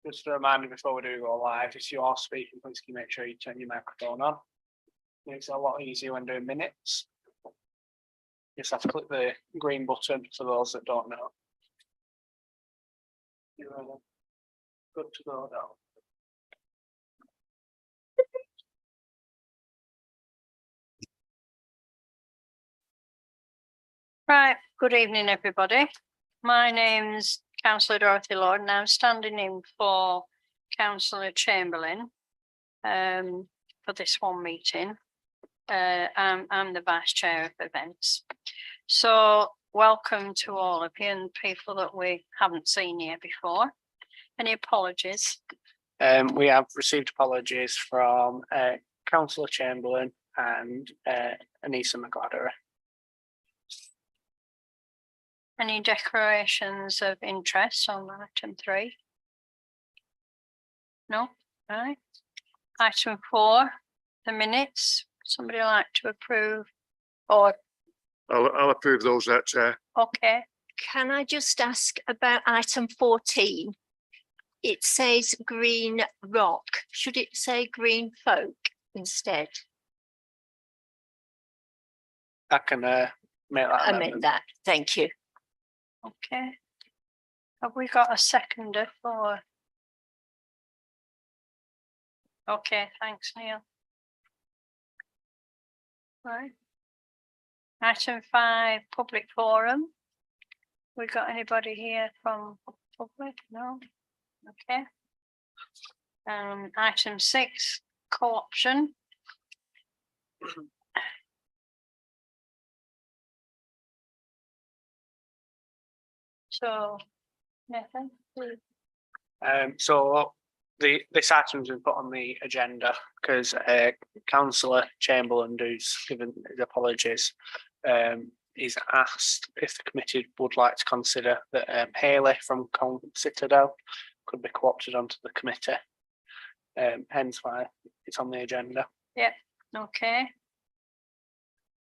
Just a reminder before we do go live, if you are speaking, please can you make sure you turn your microphone on. Makes it a lot easier when doing minutes. Just have to click the green button for those that don't know. You're good to go now. Right, good evening, everybody. My name's Councillor Dorothy Lord and I'm standing in for Councillor Chamberlain for this one meeting. I'm the Vice Chair of Events. So welcome to all of you and people that we haven't seen here before. Any apologies? We have received apologies from Councillor Chamberlain and Anissa McGladdery. Any declarations of interest on item 3? No, right. Item 4, the minutes. Somebody like to approve or? I'll approve those, that Chair. Okay, Can I just ask about item 14? It says Green Rock. Should it say Green Folk instead? I can make that Amend amendment. that. Thank you. okay. Have we got a seconder for? Okay, thanks, Neil. Right. Item 5, public forum. We got anybody here from public? No. Okay. Item 6, co-option. So, Nathan, please. So this item's been put on the agenda because Councillor Chamberlain, who's given his apologies, he's asked if the committee would like to consider that Hayley from Citadel could be co-opted onto the committee. Hence why it's on the agenda. Okay.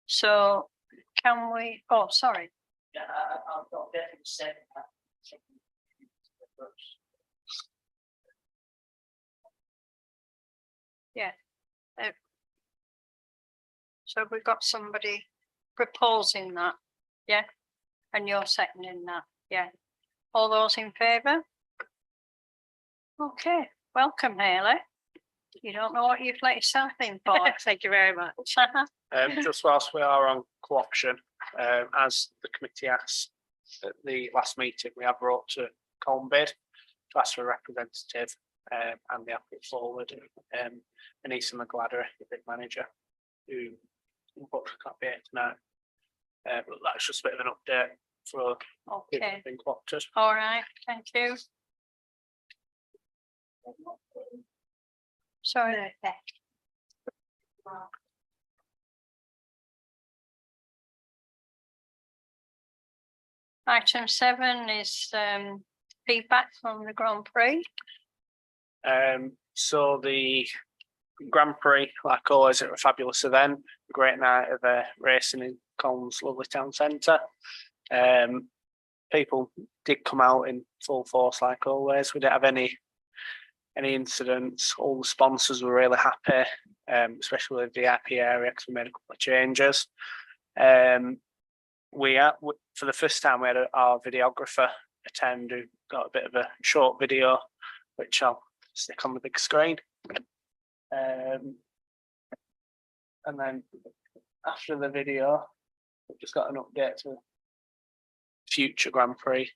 So can we, oh, sorry. Yeah, I've got definitely said that. So we've got somebody proposing that, yeah? And you're seconding that, yeah? All those in favour? Okay, welcome Hayley. You don't know what you've let yourself in for. Thank you very much. Just whilst we are on co-option, as the committee asked at the last meeting, we have wrote to Colmbid to ask for a representative, and they have put forward Anissa McGladdery, the big manager, who unfortunately can't be here tonight. But that's just a bit of an update for people who've Okay, been co-opted. all right, thank you. Sorry. Item 7 is feedback from the Grand Prix. So the Grand Prix, like always, it was a fabulous event, great night of racing in Colm's lovely town centre. People did come out in full force, like always. We didn't have any incidents. All the sponsors were really happy, especially with the VIP area, because we made a couple of changes. For the first time, we had our videographer attend, who got a bit of a short video, which I'll stick on the big screen. And then after the video, we've just got an update to future Grand Prix.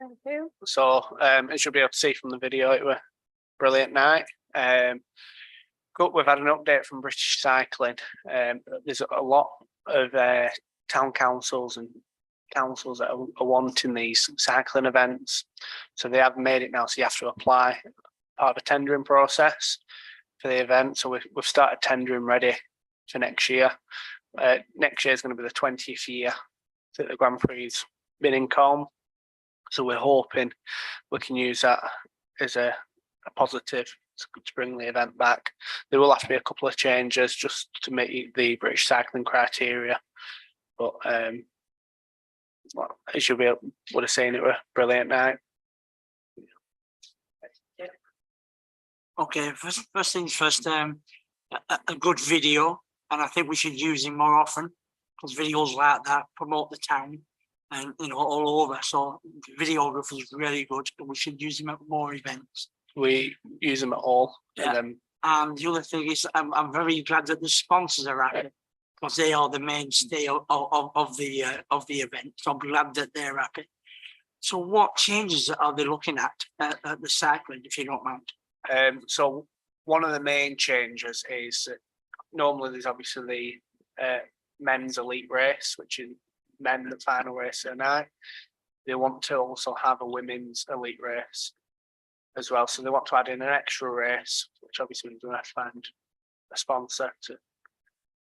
Thank you. So as you'll be able to see from the video, it was a brilliant night. We've had an update from British Cycling. There's a lot of town councils and councils that are wanting these cycling events. So they have made it now, so you have to apply part of a tendering process for the event. So we've started tendering ready for next year. Next year is going to be the 20th year that the Grand Prix has been in Colne. So we're hoping we can use that as a positive to bring the event back. There will have to be a couple of changes just to meet the British cycling criteria. But as you would have seen, it was a brilliant night. Okay, first things first, a good video, and I think we should use him more often because videos like that promote the town and all over. So the videographer is really good, but we should use him at more events. We use them at all. Yeah. And the other thing is, I'm very glad that the sponsors are happy because they are the mainstay of the event. So I'm glad that they're happy. So what changes are they looking at the cycling, if you don't mind? So one of the main changes is that normally there's obviously the men's elite race, which is men the final race of the night. They want to also have a women's elite race as well. So they want to add in an extra race, which obviously we're going to find a sponsor to.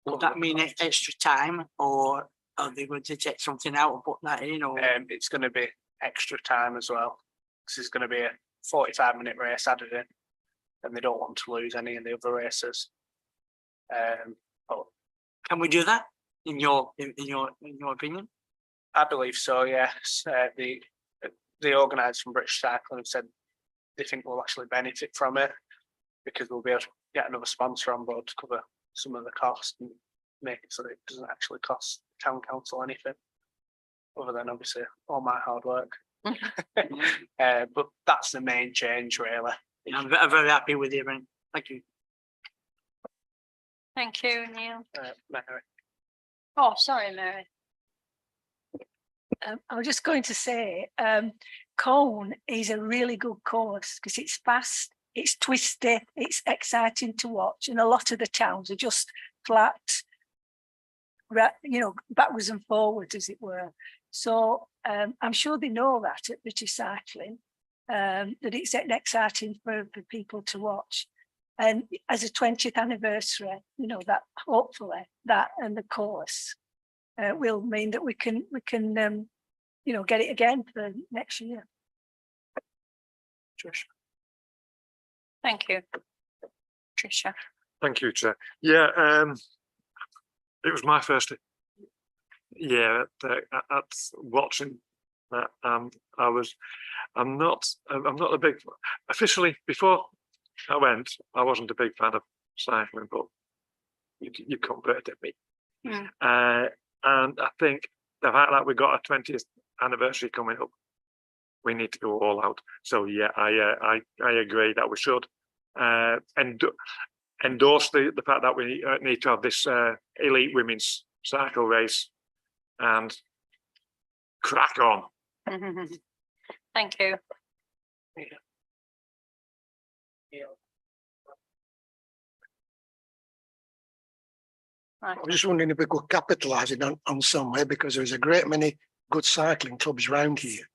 Would that mean extra time, or are they going to take something out and put that in? Or It's going to be extra time as well. This is going to be a 45-minute race added in, and they don't want to lose any of the other races. But can we do that in your opinion? I believe so. Yes, the organisers from British Cycling have said they think we'll actually benefit from it because we'll be able to get another sponsor on board to cover some of the cost and make it so that it doesn't actually cost town council anything, other than obviously all my hard work. But that's the main change, really. I'm very happy with the event. Thank you. Thank you, Neil. Mary. Oh, sorry, Mary. I was just going to say, Colne is a really good course because it's fast, it's twisty, it's exciting to watch, and a lot of the towns are just flat, backwards and forwards, as it were. So I'm sure they know that at British Cycling, that it's exciting for people to watch. And as a 20th anniversary, that hopefully that and the course will mean that we can get it again for next year. Trish. Thank you, Tricia. Thank you, Chair. Yeah, it was my first year at watching that. I'm not a big, officially before I went, I wasn't a big fan of cycling, but you converted me. And I think the fact that we got a 20th anniversary coming up, we need to go all out. So yeah, I agree that we should endorse the fact that we need to have this elite women's cycle race and crack on. Thank you. Right. I'm just wondering if we could capitalise it on somewhere, because there's a great many good cycling clubs around here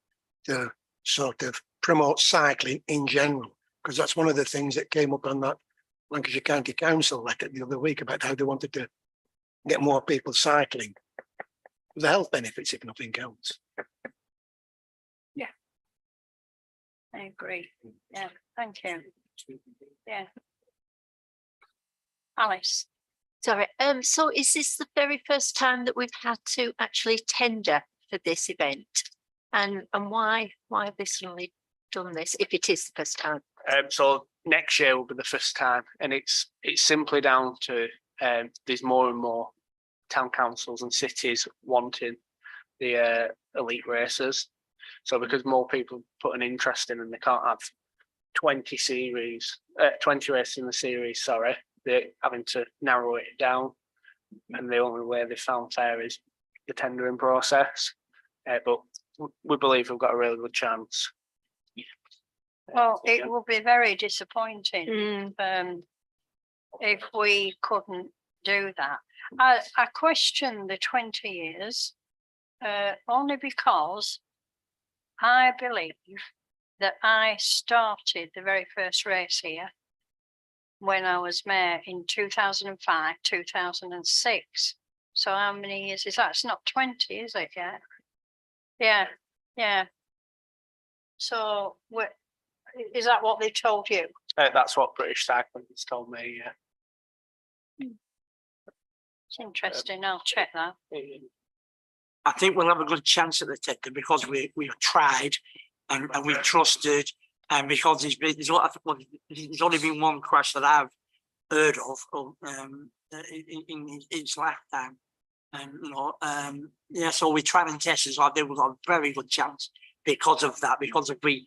to sort of promote cycling in general, because that's one of the things that came up on that Lancashire County Council letter the other week about how they wanted to get more people cycling. The health benefits, if nothing else. I agree. Yeah, thank you. Yeah. Alice. Sorry, so is this the very first time that we've had to actually tender for this event? And why have they suddenly done this, if it is the first time? So next year will be the first time, and it's simply down to there's more and more town councils and cities wanting the elite races. So because more people put an interest in, and they can't have 20 races in the series, sorry, they're having to narrow it down, and the only way they found fair is the tendering process. But we believe we've got a really good chance. Well, it Yeah. would be very disappointing Mm, if we couldn't do that. I question the 20 years only because I believe that I started the very first race here when I was mayor in 2005, 2006. So how many years is that? It's not 20, is it yet? Yeah, yeah. So is that what they told you? That's what British Cycling has told me, yeah. It's interesting. I'll check that. I think we'll have a good chance at the tender because we've tried and we've trusted, and because there's only been one crash that I've heard of in its lifetime. And yeah, so we try and test it. So I think we've got a very good chance because of that, because if we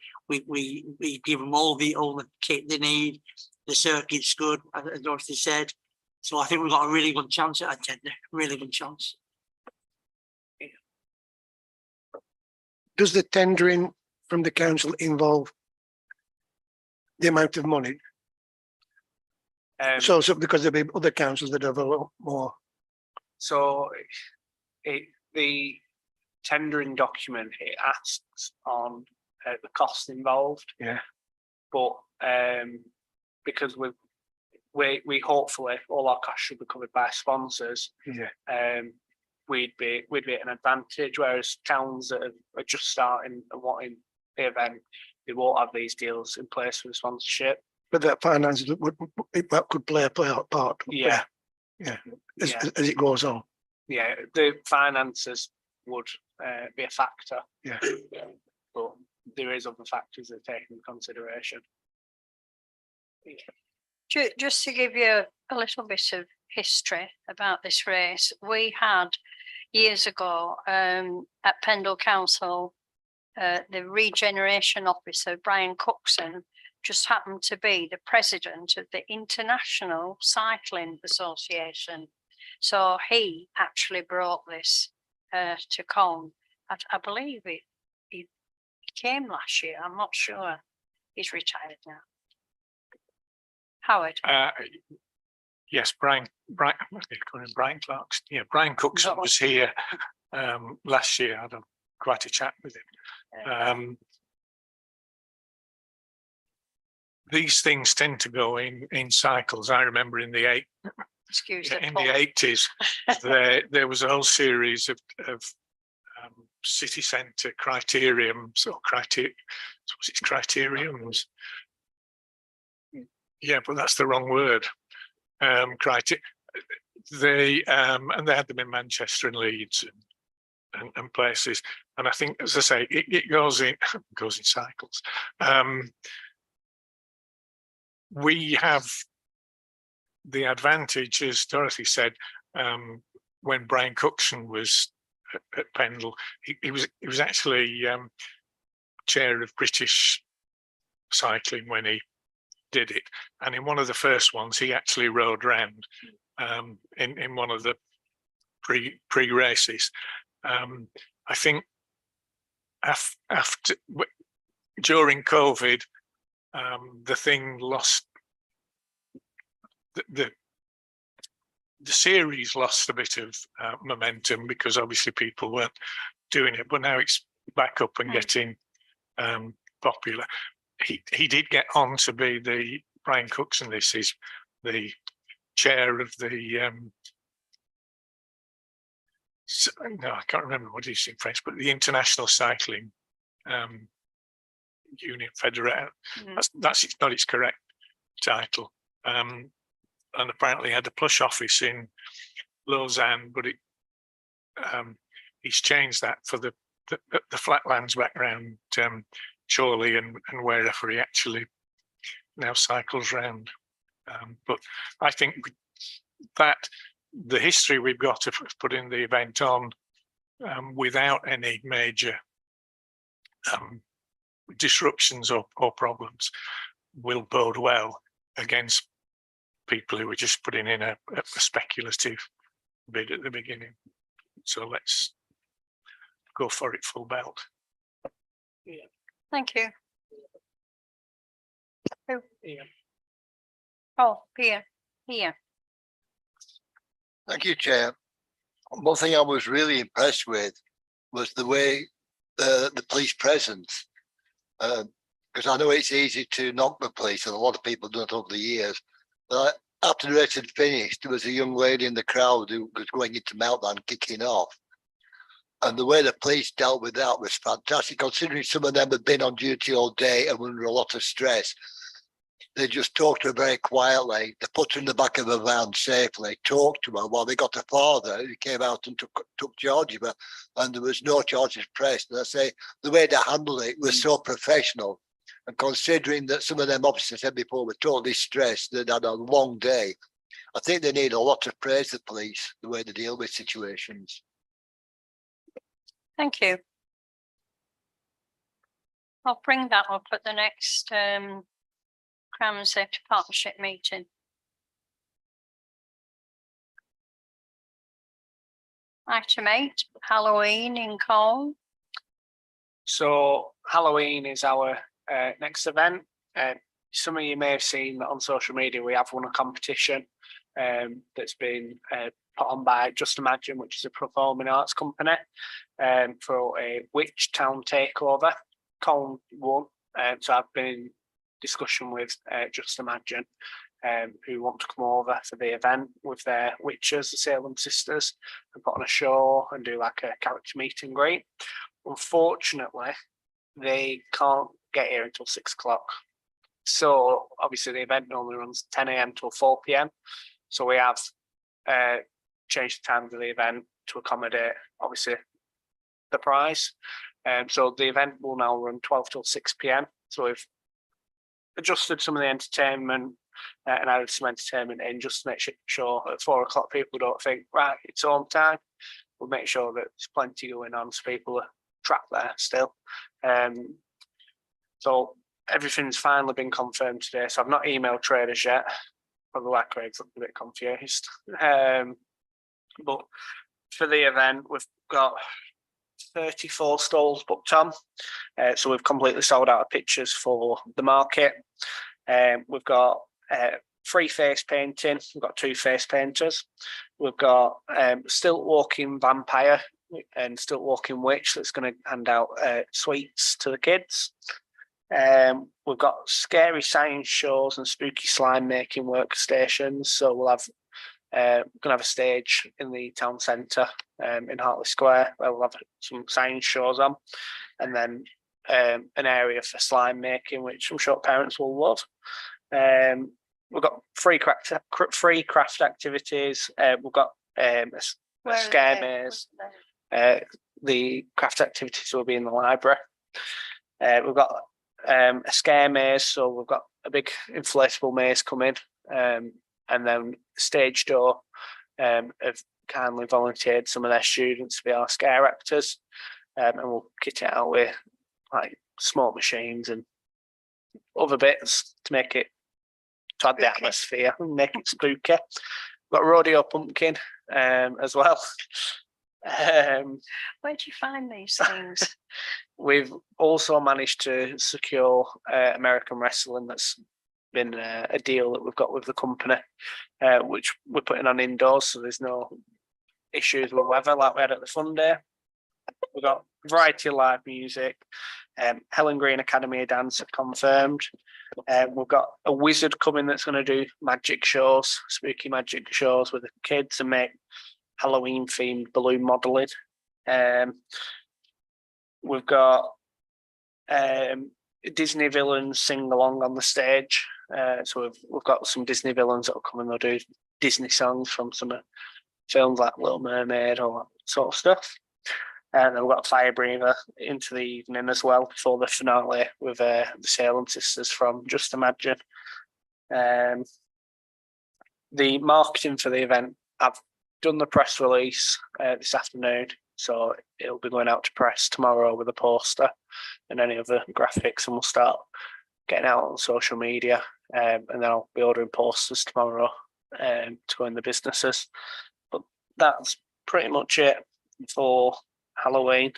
give them all the kit they need, the circuit's good, as Dorothy said. So I think we've got a really good chance at a tender, really good chance. Does the tendering from the council involve the amount of money? So because there'll be other councils that have a lot more. So the tendering document, it asks on the costs involved. Yeah. But because we hopefully all our costs should be covered by sponsors. Yeah. We'd be at an advantage, whereas towns that are just starting and wanting the event, they won't have these deals in place for the sponsorship. But that finance that could play a part. Yeah. Yeah. Yeah. As it goes on. Yeah, the finances would be a factor. Yeah. But there is other factors that take into consideration. Just to give you a little bit of history about this race, we had years ago at Pendle Council, the regeneration officer, Brian Cookson, just happened to be the president of the International Cycling Association. So he actually brought this to Colne. I believe he came last year. I'm not sure. He's retired now. Howard. Yes, Brian Clark's. Yeah, Brian Cookson was here last year. I had quite a chat with him. These things tend to go in cycles. I remember in the 80s, there was a whole series of city centre criteriums or criteriums. Yeah, but that's the wrong word. And they had them in Manchester and Leeds and places. And I think, as I say, it goes in cycles. We have the advantage, as Dorothy said, when Brian Cookson was at Pendle, he was actually chair of British Cycling when he did it, and in one of the first ones he actually rode round in one of the pre races. I think after during COVID, the thing lost the series lost a bit of momentum because obviously people weren't doing it, but now it's back up and getting popular. He did get on to be the Brian Cookson. This is the chair of the no, I can't remember what it is in French, but the International Cycling Union Federation. That's not its correct title. And apparently had a plush office in Lausanne, but he's changed that for the flatlands back around Chorley and wherever he actually now cycles round. But I think that the history we've got of putting the event on without any major disruptions or problems will bode well against people who are just putting in a speculative bid at the beginning. So let's go for it full belt. Thank you. Ian. Oh, Pia, here. Thank you, Chair. One thing I was really impressed with was the way the police presence, because I know it's easy to knock the police, and a lot of people have done it over the years. But after the race had finished, there was a young lady in the crowd who was going into meltdown, kicking off. And the way the police dealt with that was fantastic, considering some of them had been on duty all day and were under a lot of stress. They just talked to her very quietly. They put her in the back of a van safely, talked to her while they got her father, who came out and took charge of her, and there was no charges pressed. And I say, the way they handled it was so professional. And considering that some of them officers said before were totally stressed, they'd had a long day, I think they need a lot of praise, the police, the way they deal with situations. Thank you. I'll bring that up at the next Crime and Safety Partnership meeting. Item 8, Halloween in Colne. So Halloween is our next event. Some of you may have seen that on social media we have won a competition that's been put on by Just Imagine, which is a performing arts company, for a witch town takeover. Colne won, so I've been in discussion with Just Imagine, who want to come over for the event with their witches, the Salem sisters, and put on a show and do like a character meet and greet. Unfortunately, they can't get here until 6 o'clock. So obviously the event normally runs 10 a.m. till 4 p.m. So we have changed the time of the event to accommodate obviously the prize. So the event will now run 12 till 6 p.m. So we've adjusted some of the entertainment and added some entertainment in just to make sure at 4 o'clock people don't think, right, it's home time. We'll make sure that there's plenty going on so people are trapped there still. So everything's finally been confirmed today. So I've not emailed traders yet. Probably why Craig's looking a bit confused. But for the event, we've got 34 stalls booked on. So we've completely sold out of pictures for the market. We've got free face painting. We've got 2 face painters. We've got stilt walking vampire and stilt walking witch that's going to hand out sweets to the kids. We've got scary science shows and spooky slime making workstations. So we'll have we're gonna have a stage in the town centre in Hartley Square where we'll have some science shows on, and then an area for slime making, which I'm sure parents will love. We've got free craft activities. We've got a scare maze. The craft activities will be in the library. We've got a scare maze, so we've got a big inflatable maze coming, and then stage door have kindly volunteered some of their students to be our scare actors, and we'll kit it out with like smoke machines and other bits to make it to add the atmosphere and make it spooky. We've got rodeo pumpkin as well. Where do you find these things? We've also managed to secure American wrestling. That's been a deal that we've got with the company, which we're putting on indoors, so there's no issues with weather like we had at the fun day. We've got a variety of live music. Helen Green Academy of Dance have confirmed. We've got a wizard coming that's going to do magic shows, spooky magic shows with the kids and make Halloween themed balloon modelling. We've got Disney villains sing along on the stage. So we've got some Disney villains that will come and they'll do Disney songs from some films like Little Mermaid or that sort of stuff. And then we've got a fire breather into the evening as well before the finale with the Salem sisters from Just Imagine. The marketing for the event, I've done the press release this afternoon, so it'll be going out to press tomorrow with a poster and any other graphics, and we'll start getting out on social media, and then I'll be ordering posters tomorrow to go in the businesses. But that's pretty much it for Halloween.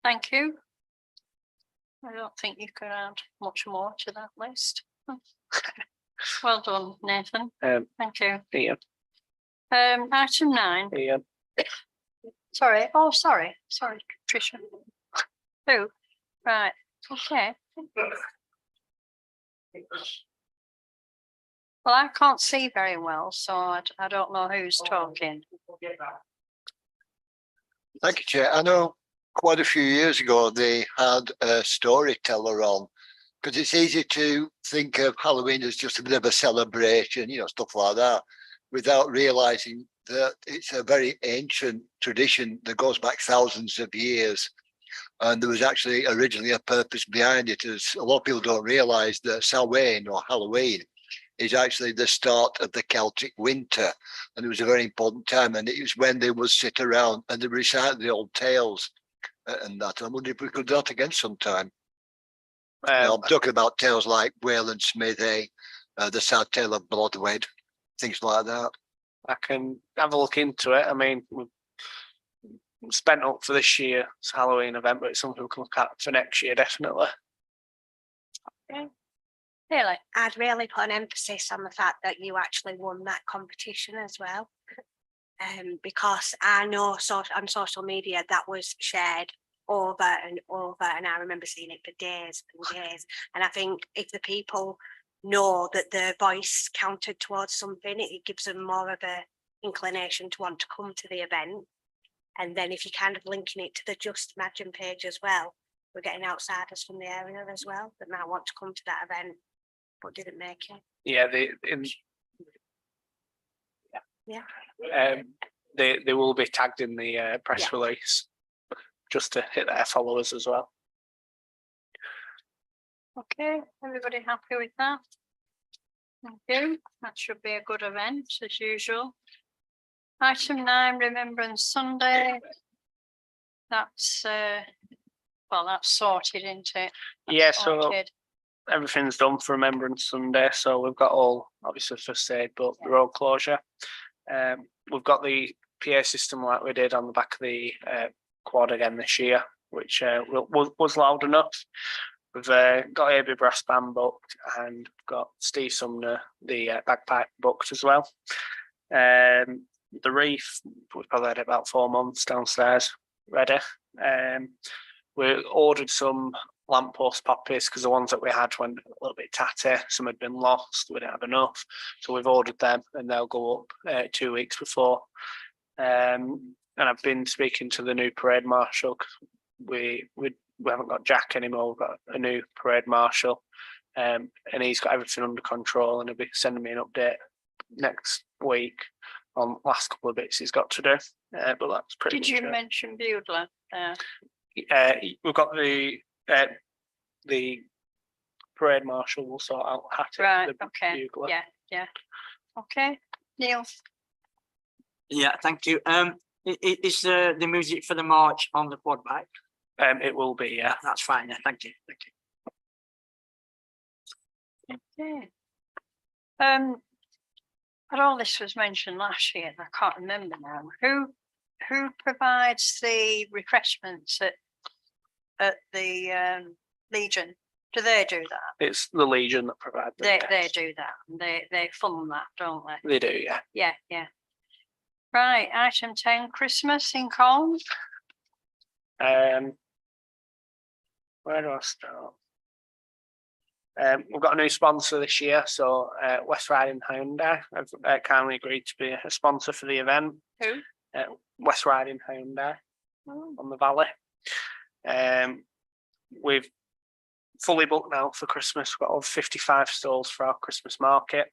Thank you. I don't think you could add much more to that list. Well done, Nathan. Thank you. Ian, Item 9. Ian, Sorry, sorry, Tricia. Who? Right, okay. Well, I can't see very well, so I don't know who's talking. Thank you, Chair. I know quite a few years ago they had a storyteller on, because it's easy to think of Halloween as just a bit of a celebration, you know, stuff like that, without realizing that it's a very ancient tradition that goes back thousands of years. And there was actually originally a purpose behind it, as a lot of people don't realize that Samhain or Halloween is actually the start of the Celtic winter. And it was a very important time. And it was when they would sit around and they recite the old tales and that. I wonder if we could do that again sometime. I'm talking about tales like Wayland Smithy, the sad tale of Bloodwed, things like that. I can have a look into it. I mean, we've spent up for this year's Halloween event, but it's something we can look at for next year, definitely. Really? I'd really put an emphasis on the fact that you actually won that competition as well. Because I know on social media that was shared over and over, and I remember seeing it for days and days. And I think if the people know that their voice counted towards something, it gives them more of a inclination to want to come to the event. And then if you're kind of linking it to the Just Imagine page as well, we're getting outsiders from the area as well that might want to come to that event but didn't make it. Yeah, they will be tagged in the press release, just to hit their followers as well. Okay, everybody happy with that? Thank you. That should be a good event as usual. Item 9, Remembrance Sunday. That's well, that's sorted, isn't it? That's Yeah, so sorted. everything's done for Remembrance Sunday. So we've got all, obviously, first aid, but the road closure. We've got the PA system like we did on the back of the quad again this year, which was loud enough. We've got AB Brass Band booked, and got Steve Sumner, the bagpipe, booked as well. The wreath, we've probably had it about 4 months downstairs ready. We ordered some lamppost poppies because the ones that we had went a little bit tatty. Some had been lost. We didn't have enough, so we've ordered them, and they'll go up 2 weeks before. And I've been speaking to the new parade marshal. We haven't got Jack anymore. We've got a new parade marshal, and he's got everything under control, and he'll be sending me an update next week on last couple of bits he's got to do. But that's pretty Did much you it. mention Bugler? We've got the parade marshal will sort out Hattie, Right, the okay, bugler. yeah. Okay, Neil. Yeah, thank you. Is the music for the march on the quad bike? It will be, yeah. That's fine. Yeah, thank you. Okay. But all this was mentioned last year, and I can't remember now. Who provides the refreshments at the Legion? Do they do that? It's the Legion that provide them. They do that. They fund that, don't they? They do, yeah. Yeah. Right, item 10, Christmas in Colne. Where do I start? We've got a new sponsor this year, so West Riding Hyundai have kindly agreed to be a sponsor for the event. Who? West Riding Hyundai on the Valley. We've fully booked now for Christmas. We've got over 55 stalls for our Christmas market.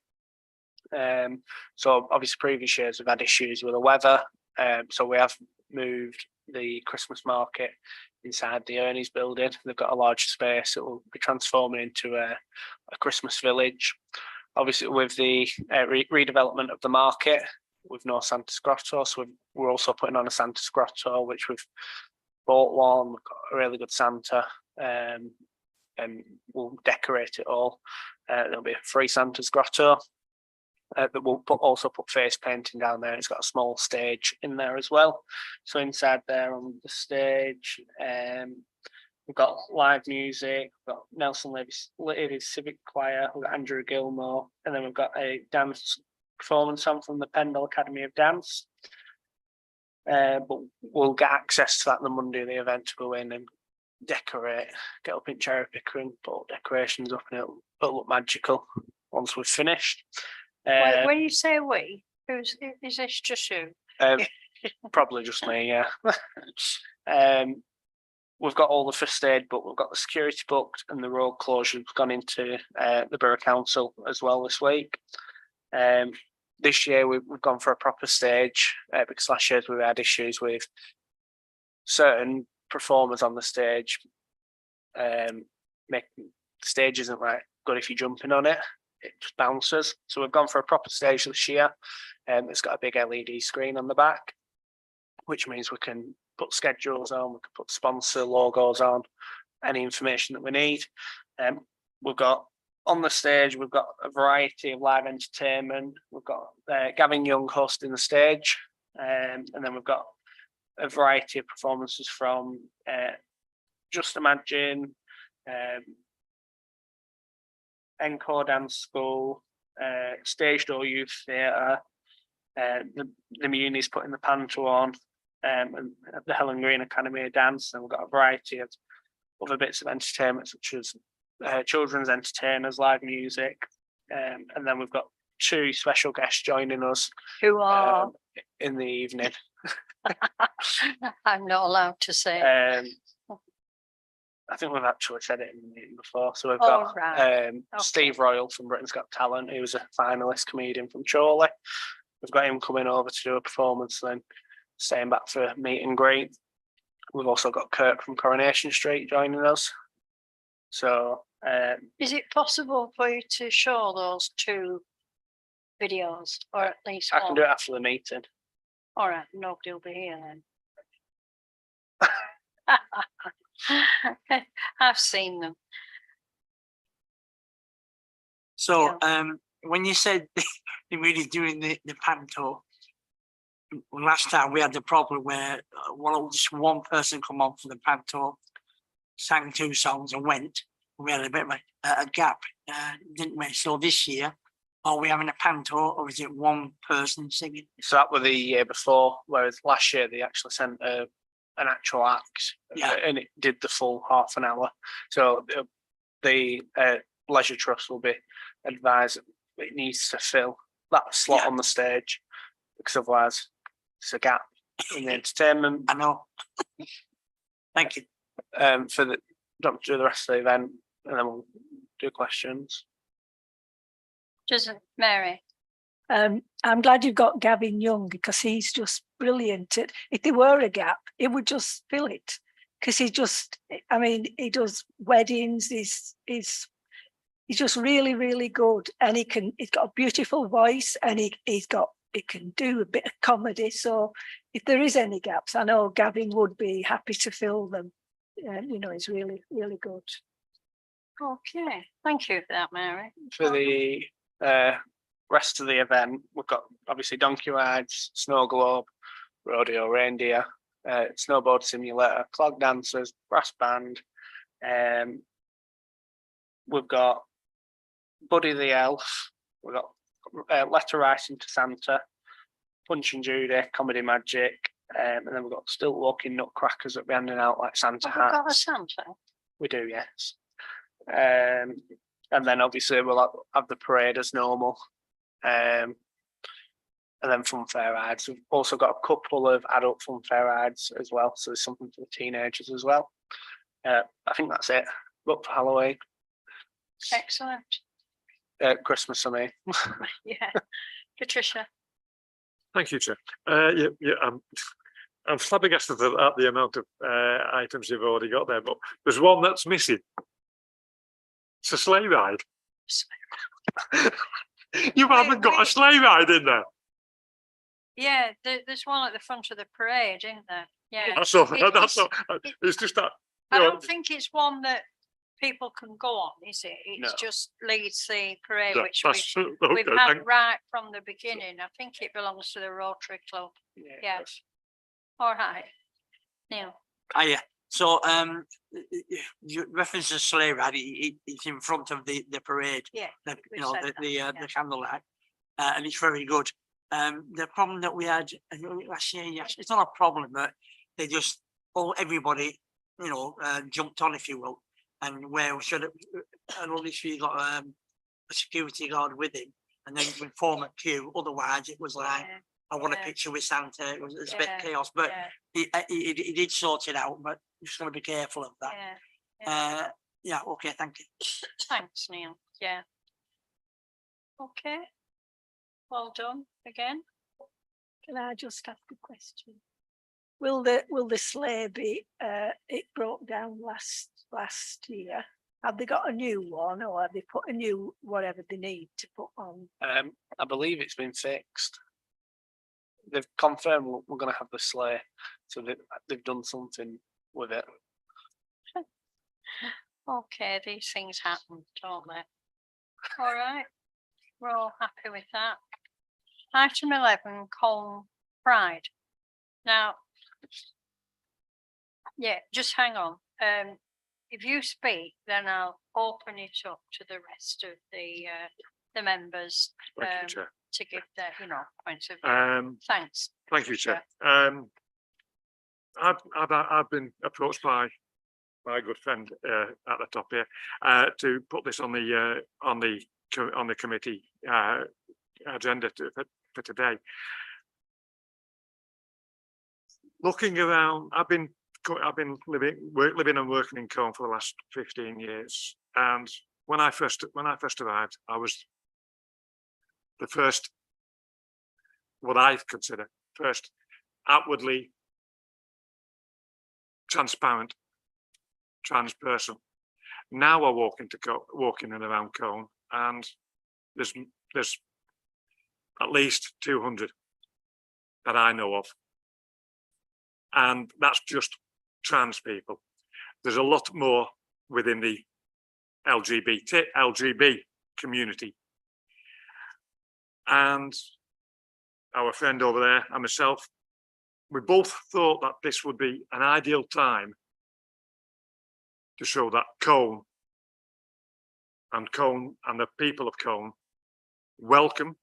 So obviously previous years we've had issues with the weather, so we have moved the Christmas market inside the Ernie's building. They've got a large space that will be transforming into a Christmas village. Obviously with the redevelopment of the market with no Santa's Grotto, so we're also putting on a Santa's Grotto, which we've bought one. We've got a really good Santa, and we'll decorate it all. There'll be a free Santa's Grotto. that we'll also put face painting down there. It's got a small stage in there as well. So inside there on the stage, we've got live music, we've got Nelson Ladies Civic Choir, we've got Andrew Gilmore, and then we've got a dance performance on from the Pendle Academy of Dance. But we'll get access to that on the Monday of the event to go in and decorate, get up in cherry picker and put decorations up, and it'll look magical once we've finished. When you say we, is this just you? Probably just me, yeah. We've got all the first aid, but we've got the security booked, and the road closure has gone into the Borough Council as well this week. This year we've gone for a proper stage because last year we had issues with certain performers on the stage. Making the stage isn't right good if you're jumping on it; it just bounces. So we've gone for a proper stage this year. It's got a big LED screen on the back, which means we can put schedules on, we can put sponsor logos on, any information that we need. We've got on the stage, we've got a variety of live entertainment. We've got Gavin Young hosting the stage, and then we've got a variety of performances from Just Imagine, Encore Dance School, Stage Door Youth Theatre, the Muni's putting the panto on, and the Helen Green Academy of Dance, and we've got a variety of other bits of entertainment such as children's entertainers, live music, and then we've got 2 special guests joining us Who are? in the evening. I'm not allowed to say. I think we've actually said it in the meeting before. So we've Oh, got right. Steve Royal from Britain's Got Talent, who was a finalist comedian from Chorley. We've got him coming over to do a performance, then staying back for a meet and greet. We've also got Kirk from Coronation Street joining us. So Is it possible for you to show those 2 videos, or at least I can one? do it after the meeting. All right, nobody will be here then. I've seen them. So, when you said you're really doing the panto, last time we had the problem where just one person come on for the panto, sang 2 songs and went. We had a bit of a gap, didn't we? So this year, are we having a panto, or is it one person singing? So that was the year before, whereas last year they actually sent an actual act, and it did the full half an hour. So the Leisure Trust will be advised that it needs to fill that slot on the stage, because otherwise it's a gap in the entertainment. I know. Thank you. For the don't do the rest of the event, and then we'll do questions. Doesn't Mary? I'm glad you've got Gavin Young, because he's just brilliant. If there were a gap, he would just fill it, because he does weddings. He's just really, really good, and he's got a beautiful voice, and he can do a bit of comedy. So if there is any gaps, I know Gavin would be happy to fill them. He's really, really good. Okay, thank you for that, Mary. For the rest of the event, we've got obviously donkey rides, snow globe, rodeo reindeer, snowboard simulator, clog dancers, brass band. We've got Buddy the Elf. We've got letter writing to Santa, Punch and Judy, comedy magic, and then we've got still walking nutcrackers that we're handing out like Santa Have we got a hats. Santa? We do, yes. And then obviously we'll have the parade as normal. And then fun fair rides. We've also got a couple of adult fun fair rides as well. So there's something for the teenagers as well. I think that's it. Look for Halloween. Excellent. Christmas, I mean. Yeah. Patricia. Thank you, Chair. I'm flabbergasted at the amount of items you've already got there, but there's one that's missing. It's a sleigh ride. You haven't got a sleigh ride in there. Yeah, there's one at the front of the parade, isn't there? Yeah. That's all. It's just that. I don't think it's one that people can go on, is it? No. It's just leads the parade, That- which that's- we've okay, had thank- right from the beginning. I think it belongs to the Rotary Club. Yeah. All right. Neil, Yeah, so, you reference the sleigh ride, it's in front of the parade. yeah, The, we you know, said that, the yeah. candlelight, and it's very good. The problem that we had last year, yes, it's not a problem, but they just, everybody, you know, jumped on, if you will. And where we should have, and obviously you got, a security guard with him, and then we form a queue, otherwise it was like, Yeah, I want a yeah. picture with Santa, it was a bit Yeah, chaos, but yeah, he did sort it out, but just gotta be careful of that. yeah. Yeah, okay, thank you. Thanks, Neil. Yeah. Okay. Well done again. Can I just ask a question? Will the sleigh be, it broke down last year? Have they got a new one, or have they put a new, whatever they need to put on? I believe it's been fixed. They've confirmed we're going to have the sleigh, so they've done something with it. Okay, these things happen, don't they? All right. We're all happy with that. Item 11, Colne Pride. Now, yeah, just hang on. If you speak, then I'll open it up to the rest of the members Thank you, Chair. to give their, points of view. Thanks. Thank you, Chair. I've been approached by my good friend at the top here to put this on the committee agenda for today. Looking around, I've been living and working in Colne for the last 15 years, and when I first arrived, I was the first, what I consider first outwardly transparent trans person. Now I walk in and around Colne, and there's at least 200 that I know of, and that's just trans people. There's a lot more within the LGB community, and our friend over there and myself, we both thought that this would be an ideal time to show that Colne and the people of Colne welcome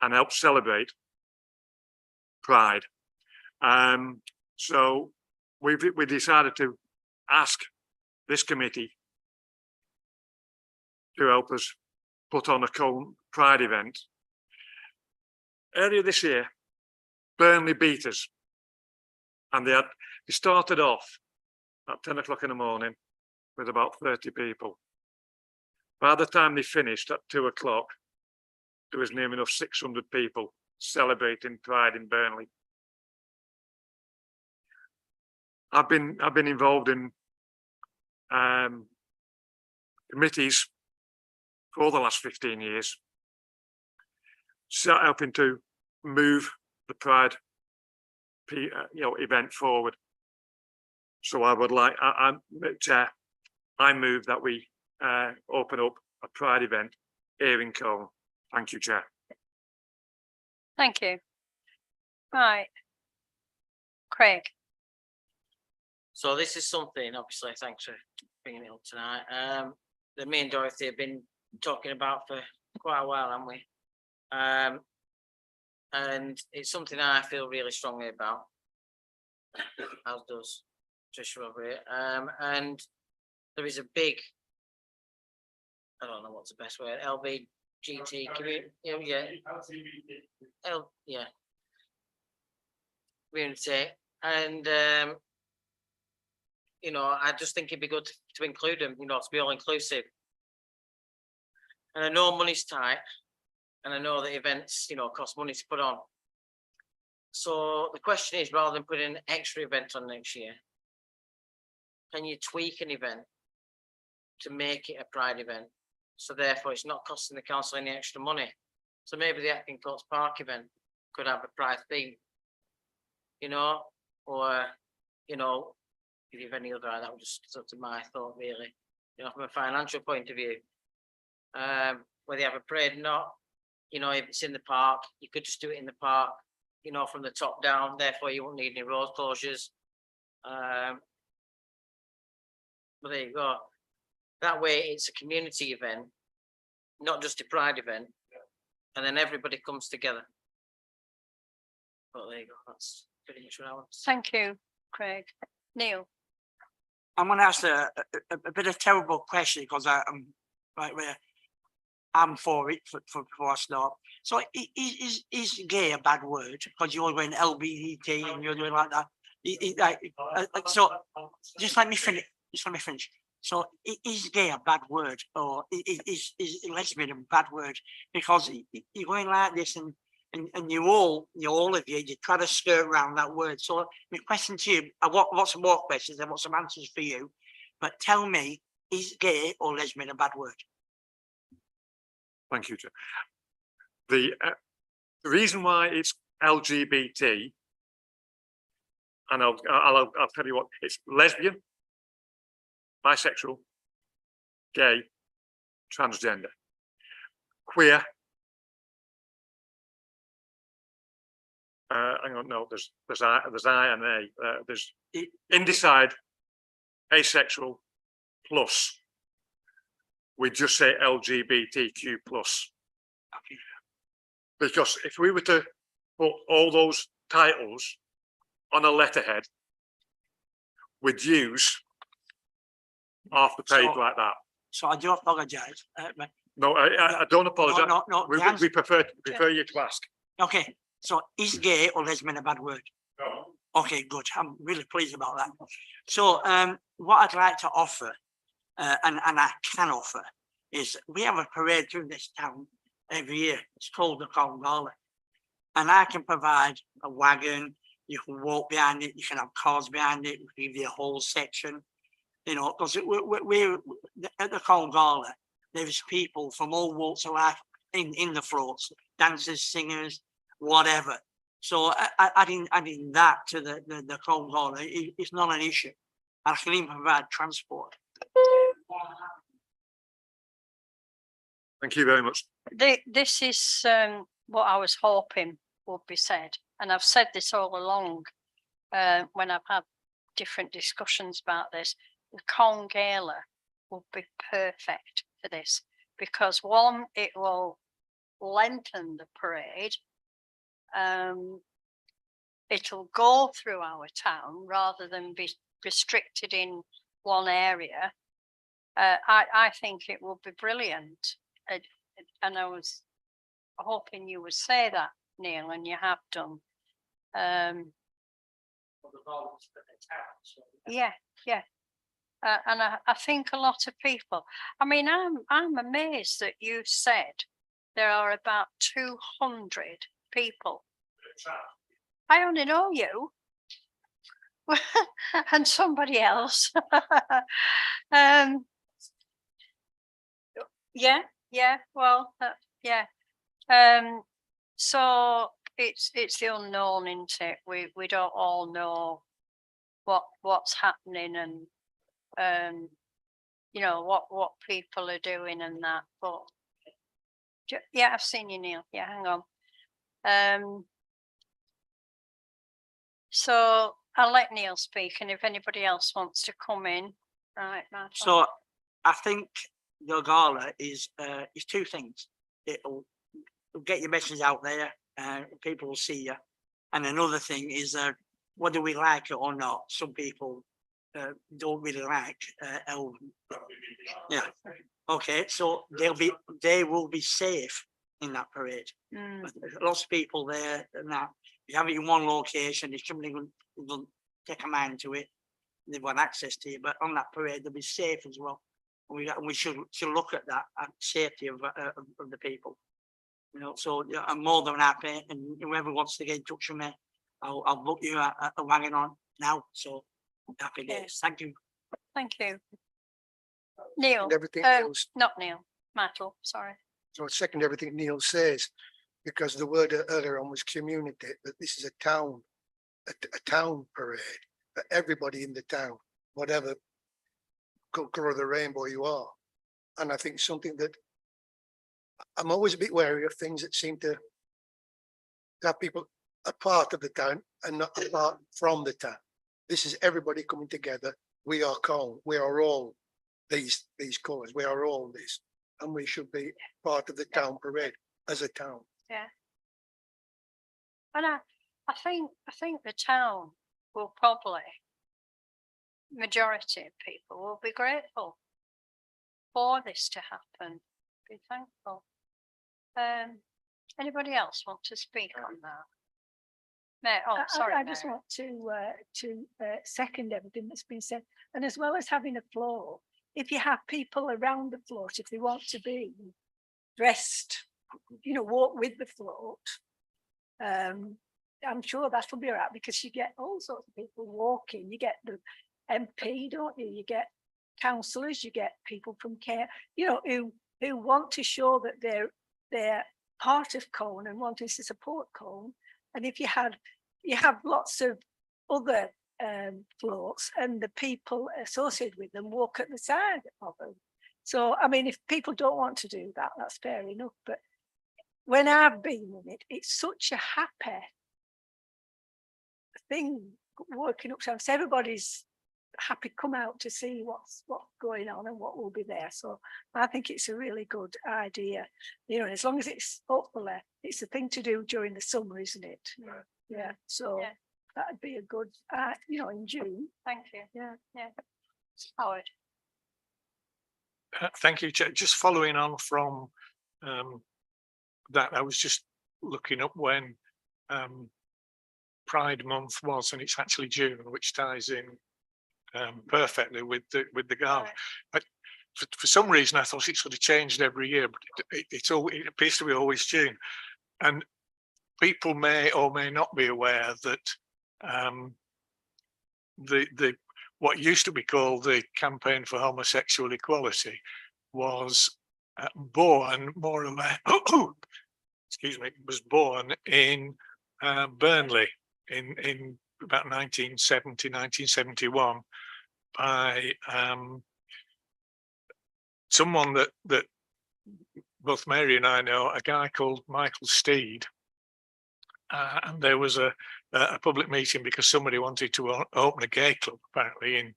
and help celebrate Pride. So we decided to ask this committee to help us put on a Colne Pride event. Earlier this year, Burnley beat us, and they started off at 10 o'clock in the morning with about 30 people. By the time they finished at 2 o'clock, there was near enough 600 people celebrating Pride in Burnley. I've been involved in committees for the last 15 years, helping to move the Pride event forward. So I would like, Chair, I move that we open up a Pride event here in Colne. Thank you, Chair. Thank you. Right. Craig. So this is something, obviously, thanks for bringing it up tonight, that me and Dorothy have been talking about for quite a while, haven't we? And it's something I feel really strongly about, as does Tricia over here. And there is a big, I don't know what's the best word, LBGT community, community, and I just think it'd be good to include them, to be all inclusive. And I know money's tight, and I know that events, cost money to put on. So the question is, rather than putting an extra event on next year, can you tweak an event to make it a Pride event? So therefore it's not costing the council any extra money. So maybe the Acton Courts Park event could have a Pride theme, or, if you have any other, that was just sort of my thought really. you know, from a financial point of view. Whether you have a parade or not, you know, if it's in the park, you could just do it in the park, you know, from the top down, therefore you won't need any road closures. But there you go. That way it's a community event, not just a pride event, and then everybody comes together. But there you go, that's pretty much what I want to say. Thank you, Craig. Neil, I'm gonna ask a bit of terrible question because I'm right where I'm for it before I start. So is gay a bad word? Because you're going LGBT and you're doing like that. So just let me finish. Just let me finish. So is gay a bad word, or is lesbian a bad word? Because you're going like this, and all of you try to skirt around that word. So my question to you, I've got some more questions, I've got some answers for you, but tell me, is gay or lesbian a bad word? Thank you, Chair. The reason why it's LGBT, and I'll tell you what, it's lesbian, bisexual, gay, transgender, queer. Hang on, no, there's I and A. There's indecide, asexual, plus. We just say LGBTQ plus. Okay. Because if we were to put all those titles on a letterhead, we'd use half the page So- like that. So I do apologise. No, I don't apologise. No, We prefer you to ask. okay, so is gay or lesbian a bad word? No. Okay, good. I'm really pleased about that. So what I'd like to offer, and I can offer, is we have a parade through this town every year. It's called the Colne Gala. And I can provide a wagon, you can walk behind it, you can have cars behind it, we can give you a whole section, you know, because we're at the Colne Gala, there's people from all walks of life in the floats, dancers, singers, whatever. So adding that to the Colne Gala, it's not an issue. I can even provide transport. Thank you very much. this is what I was hoping would be said, and I've said this all along when I've had different discussions about this. The Colne Gala would be perfect for this because one, it will lengthen the parade. It'll go through our town rather than be restricted in one area. I think it will be brilliant. And I was hoping you would say that, Neil, and you have done. Yeah. And I think a lot of people, I mean, I'm amazed that you said there are about 200 people. I only know you. And somebody else. Yeah, well, yeah. So it's the unknown, isn't it? We don't all know what's happening and you know what people are doing and that. But yeah, I've seen you, Neil. Yeah, hang on. So I'll let Neil speak, and if anybody else wants to come in, right, Martin. So I think the gala is two things. It'll get your message out there, people will see you. And another thing is whether we like it or not, some people don't really like Elven. Yeah. Okay, so they will be safe in that parade. Lots of people there and that. You have it in one location, if somebody will take a mind to it, they've got access to it, but on that parade they'll be safe as well. We should look at that safety of the people. You know, so yeah, I'm more than happy, and whoever wants to get in touch with me, I'll book you a wagon on now. So happy days. Thank you. Thank you. Neil, And everything Neil's, not Neil, Mattel, sorry. so I second everything Neil says, because the word earlier on was community, but this is a town parade for everybody in the town, whatever colour of the rainbow you are. And I think something that I'm always a bit wary of things that seem to have people a part of the town and not apart from the town. This is everybody coming together. We are Colne. We are all these colours. We are all this, and we should be part of the town parade as a town. And I think the town will probably, majority of people will be grateful for this to happen, be thankful. Anybody else want to speak on that? Mary, oh, sorry. I just Mary. want to second everything that's been said. And as well as having a float, if you have people around the float, if they want to be dressed, walk with the float, I'm sure that'll be all right, because you get all sorts of people walking. You get the MP, don't you? You get councillors, you get people from care, who want to show that they're part of Colne and wanting to support Colne. And if you have lots of other floats, and the people associated with them walk at the side of them. So, I mean, if people don't want to do that, that's fair enough. But when I've been in it, it's such a happy thing working up. So everybody's happy come out to see what's going on and what will be there. So I think it's a really good idea. As long as it's hopefully it's a thing to do during the summer, isn't it? Yeah. So that'd be a good, in June. Thank you. Yeah. Howard. Thank you, Chair. Just following on from that, I was just looking up when Pride Month was, and it's actually June, which ties in perfectly with the gala. For some reason, I thought it sort of changed every year, but it appears to be always June. And people may or may not be aware that the what used to be called the Campaign for Homosexual Equality was born more or less, excuse me, was born in Burnley in about 1970, 1971 by someone that both Mary and I know, a guy called Michael Steed. And there was a public meeting because somebody wanted to open a gay club apparently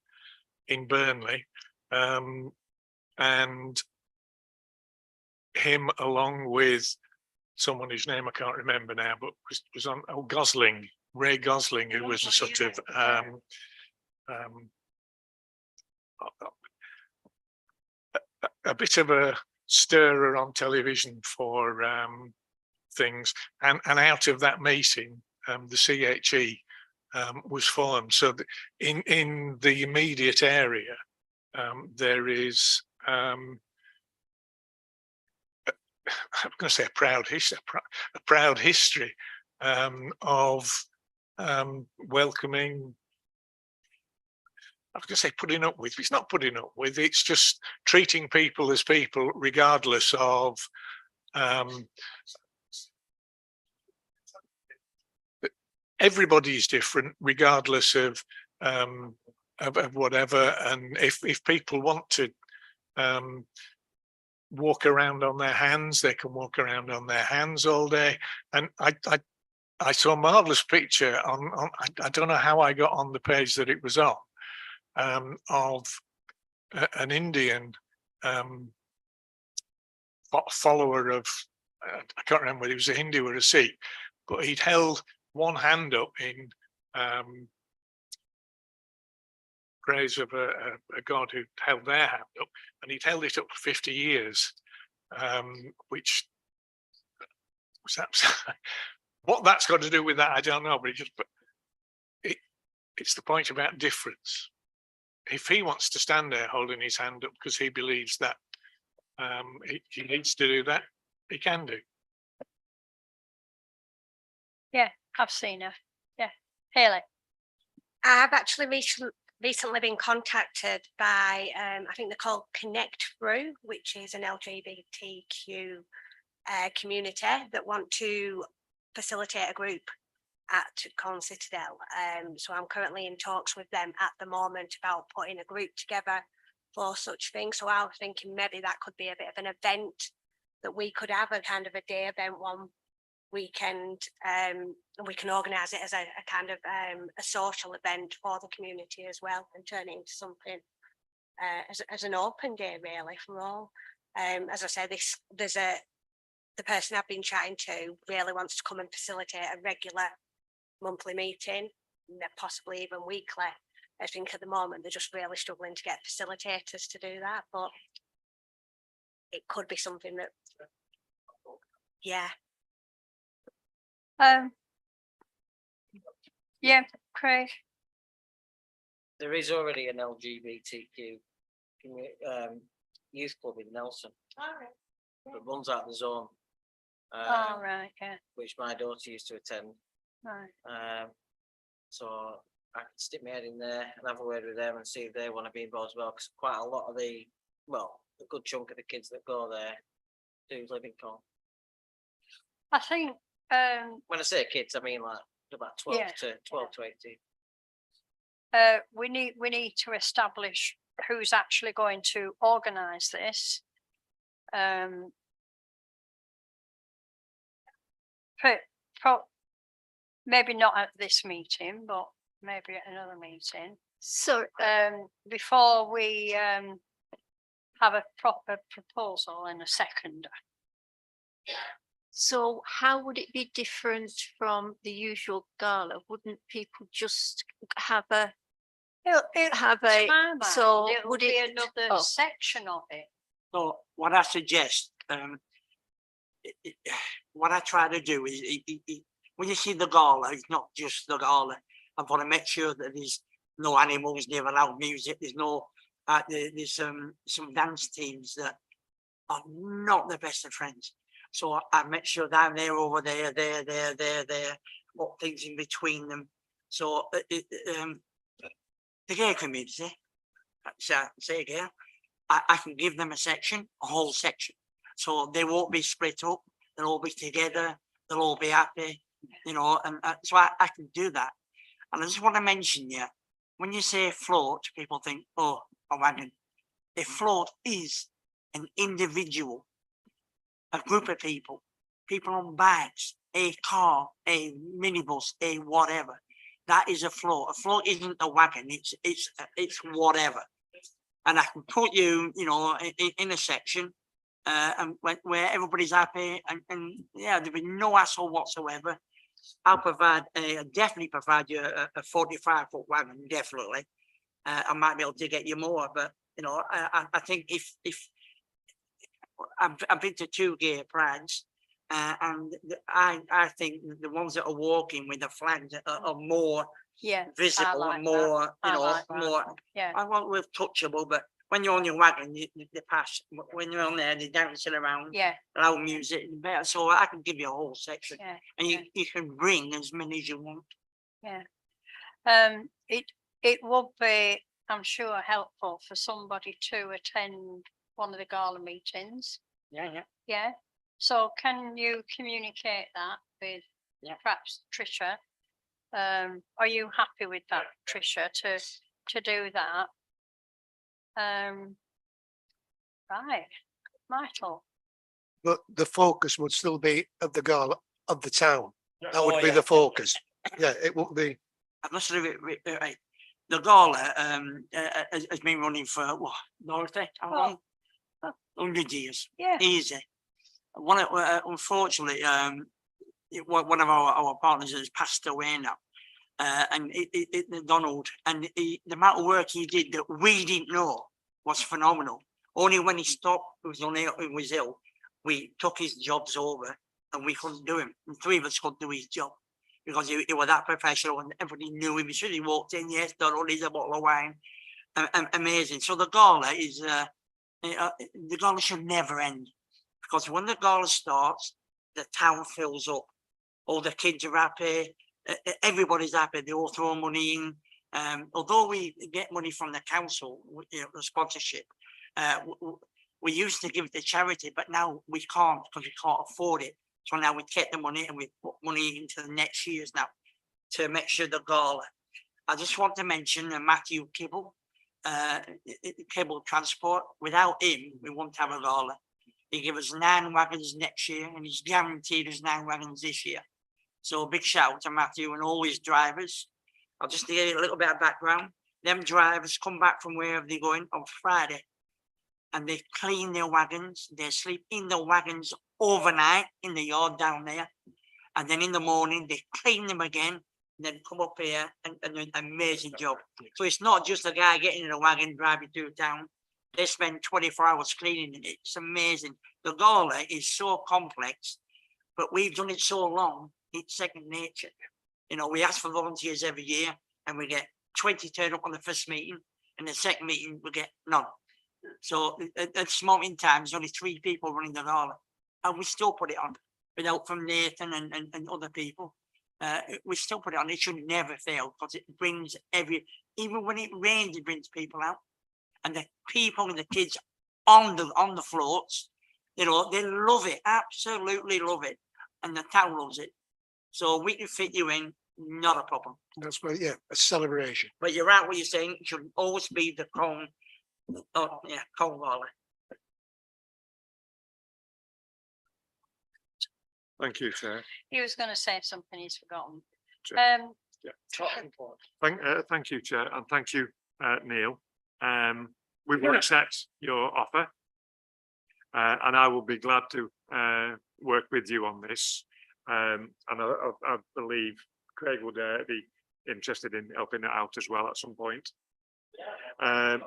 in Burnley, and him along with someone whose name I can't remember now, but was on Gosling, Ray Gosling, who was a sort of a bit of a stirrer on television for things, and out of that meeting the CHE was formed. So in the immediate area there is I'm going to say a proud history of welcoming. I was going to say putting up with, it's not putting up with, it's just treating people as people regardless of everybody's different regardless of whatever. And if people want to walk around on their hands, they can walk around on their hands all day. And I saw a marvelous picture on I don't know how I got on the page that it was on, of an Indian follower of I can't remember whether he was a Hindu or a Sikh, but he'd held one hand up in praise of a god who held their hand up, and he'd held it up for 50 years, which was absolutely, what that's got to do with that, I don't know, but it's the point about difference. If he wants to stand there holding his hand up because he believes that he needs to do that, he can do. Yeah, I've seen her. Yeah, Haley. I've actually recently been contacted by, I think they're called Connect Through, which is an LGBTQ community that want to facilitate a group at Colne Citadel. So I'm currently in talks with them at the moment about putting a group together for such things. So I was thinking maybe that could be a bit of an event that we could have, a kind of a day event one weekend. And we can organise it as a kind of a social event for the community as well, and turn it into something as an open day really for all. As I said, the person I've been chatting to really wants to come and facilitate a regular monthly meeting, possibly even weekly. I think at the moment they're just really struggling to get facilitators to do that, but it could be something that, yeah. Yeah, Craig. There is already an LGBTQ youth club in Nelson. That runs out the zone. Oh, right, yeah, Which my daughter used to attend. right. So I could stick my head in there and have a word with them and see if they want to be involved as well. Because quite a lot of a good chunk of the kids that go there do live in Cornwall. I think, When I say kids, I mean like about 12 Yeah, to 18. we need to establish who's actually going to organise this. Maybe not at this meeting, but maybe at another meeting. So, Before we have a proper proposal and a second. so how would it be different from the usual gala? Wouldn't people just have a, so It'll would be it? another Oh. section of it. So what I suggest, what I try to do is, when you see the gala, it's not just the gala. I've got to make sure that there's no animals near loud music. There's no, there's some dance teams that are not the best of friends. So I make sure down there, over there, there, what things in between them. So the gay community, say again, I can give them a section, a whole section. So they won't be split up, they'll all be together, they'll all be happy, you know, and so I can do that. And I just want to mention, yeah, when you say float, people think, oh, a wagon. A float is an individual, a group of people on bikes, a car, a minibus, a whatever. That is a float. A float isn't a wagon, it's whatever. And I can put you, you know, in a section and where everybody's happy and yeah, there'll be no hassle whatsoever. I'll definitely provide you a 45-foot wagon, definitely. I might be able to get you more, but you know, I think if I've been to 2 gay prides, and I think the ones that are walking with the flags are more visible, like and more, that. you know, like that. more. Yeah, I won't with touchable, but when you're on your wagon, they pass. When you're on there, they're dancing around, yeah, loud music, and better. So I can give you a whole section, yeah. and you can bring as many as you want. It would be, I'm sure, helpful for somebody to attend one of the gala meetings. Yeah. Yeah. So can you communicate that with perhaps Tricia? Are you happy with that, Tricia, to do that? Right, Michael. But the focus would still be of the gala of the town. That Oh, would be yeah. the focus. Yeah, it won't be. I must leave it right. The gala has been running for what, Dorothy? How long? 100 years. Yeah. Easy. Unfortunately, one of our partners has passed away now, and Donald, and the amount of work he did that we didn't know was phenomenal. Only when he stopped, he was ill, we took his jobs over, and we couldn't do him. And 3 of us couldn't do his job because he was that professional, and everybody knew him. As soon as he walked in, yes, Donald, here's a bottle of wine. Amazing. So the gala is the gala should never end, because when the gala starts, the town fills up. All the kids are happy, everybody's happy, they all throw money in. Although we get money from the council, you know, the sponsorship, we used to give it to charity, but now we can't because we can't afford it. So now we take the money and we put money into the next years now to make sure the gala. I just want to mention Matthew Kibble. cable transport. Without him, we won't have a gala. He gave us 9 wagons next year and he's guaranteed us 9 wagons this year. So a big shout out to Matthew and all his drivers. I'll just give you a little bit of background. Them drivers come back from wherever they're going on Friday and they clean their wagons. They sleep in the wagons overnight in the yard down there. And then in the morning, they clean them again and then come up here and do an amazing job. So it's not just a guy getting in a wagon, driving through town. They spend 24 hours cleaning it. It's amazing. The gala is so complex, but we've done it so long, it's second nature. You know, we ask for volunteers every year and we get 20 turn up on the first meeting and the second meeting we get none. So at this moment in time, there's only 3 people running the gala and we still put it on with help from Nathan and other people. We still put it on. It should never fail because it brings even when it rains, it brings people out. And the people and the kids on the floats, you know, they love it, absolutely love it. And the town loves it. So we can fit you in, not a problem. That's why, yeah, a celebration. But you're right, what you're saying, it should always be the cone. Oh, yeah, cone gala. Thank you, Chair. He was going to say something he's forgotten. Sure. Thank you, Chair, and thank you, Neil. We will accept your offer. And I will be glad to work with you on this. And I believe Craig would be interested in helping it out as well at some point. And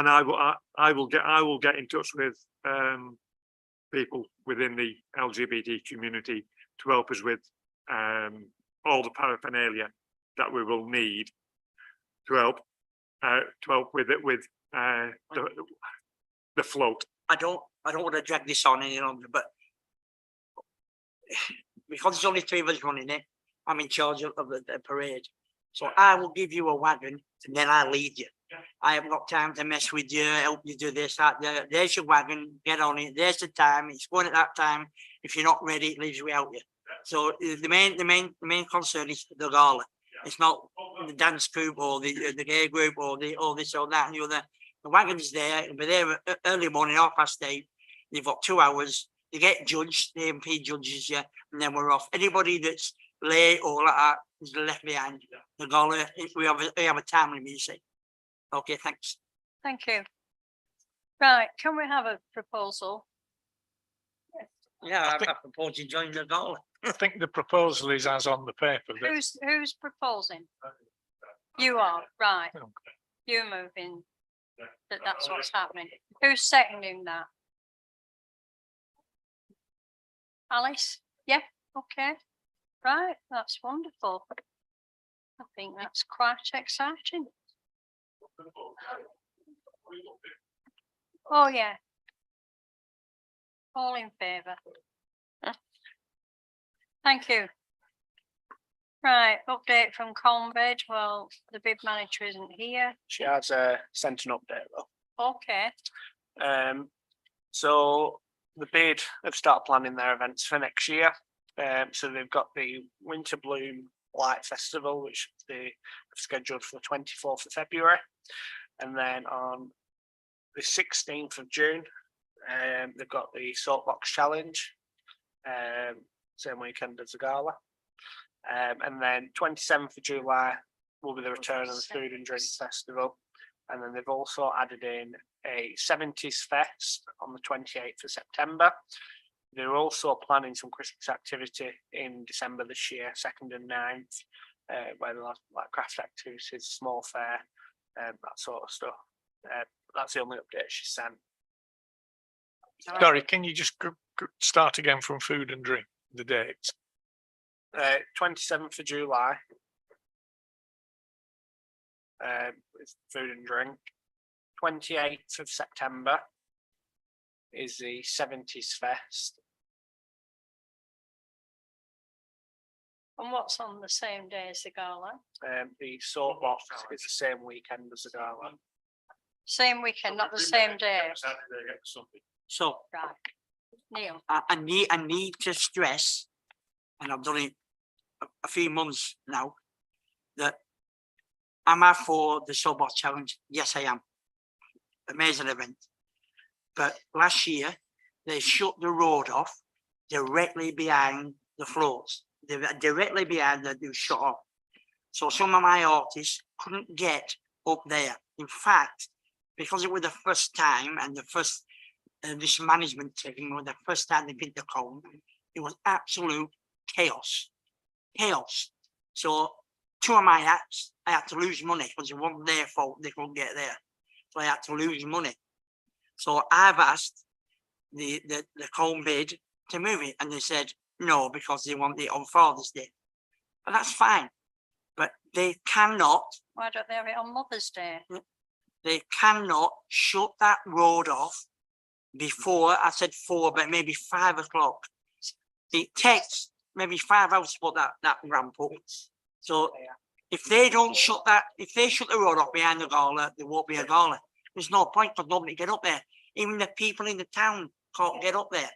I will get in touch with people within the LGBT community to help us with all the paraphernalia that we will need to help with it with the float. I don't want to drag this on any longer, but because there's only 3 of us running it, I'm in charge of the parade. So I will give you a wagon and then I'll lead you. I haven't got time to mess with you, help you do this, that, there. There's your wagon, get on it. There's the time. It's going at that time. If you're not ready, it leaves you without you. So the main concern is the gala. It's not the dance group or the gay group or this or that and the other. The wagon's there. It'll be there early morning, 8:30. You've got 2 hours. You get judged. The MP judges you, and then we're off. Anybody that's late or like that is left behind. The gala, we have a time limit, you see. Okay, thanks. Thank you. Right, can we have a proposal? Yeah, I propose you join the gala. I think the proposal is as on the paper. That Who's proposing? You are, right. Okay. You're moving. That's what's happening. Who's seconding that? Alice? Yeah, okay. Right, that's wonderful. I think that's quite exciting. Oh, yeah. All in favour? Thank you. Right, update from Colmbridge. Well, the bid manager isn't here. She has sent an update though. Okay, So the bid have started planning their events for next year. So they've got the Winter Bloom Light Festival, which they have scheduled for the 24th of February. And then on the 16th of June, they've got the Soapbox Challenge, same weekend as the gala. And then 27th of July will be the return of the Food and Drink Festival. And then they've also added in a 70s Fest on the 28th of September. They're also planning some Christmas activity in December this year, 2nd and 9th, where they'll have like craft activities, small fair, that sort of stuff. That's the only update she sent. Sorry, can you just start again from food and drink, the dates? 27th of July. With food and drink. 28th of September is the 70s Fest. and what's on the same day as the gala? The Soapbox is the same weekend as the gala. Same weekend, not the same day, So right? Neil, I need to stress, and I've done it a few months now, that am I for the soapbox challenge? Yes, I am. Amazing event. But last year, they shut the road off directly behind the floats. Directly behind that they shut off. So some of my artists couldn't get up there. In fact, because it was the first time and the first this management team was the first time they did the cone, it was absolute chaos. Chaos. So two of my acts, I had to lose money because it wasn't their fault they couldn't get there. So I had to lose money. So I've asked the cone bid to move it, and they said no because they want it on Father's Day. But that's fine. But they cannot, Why don't they have it on Mother's Day? they cannot shut that road off before, I said 4, but maybe 5 o'clock. It takes maybe 5 hours to put that ramp up. So if they don't shut that, if they shut the road off behind the gala, there won't be a gala. There's no point because nobody get up there. Even the people in the town can't get up there.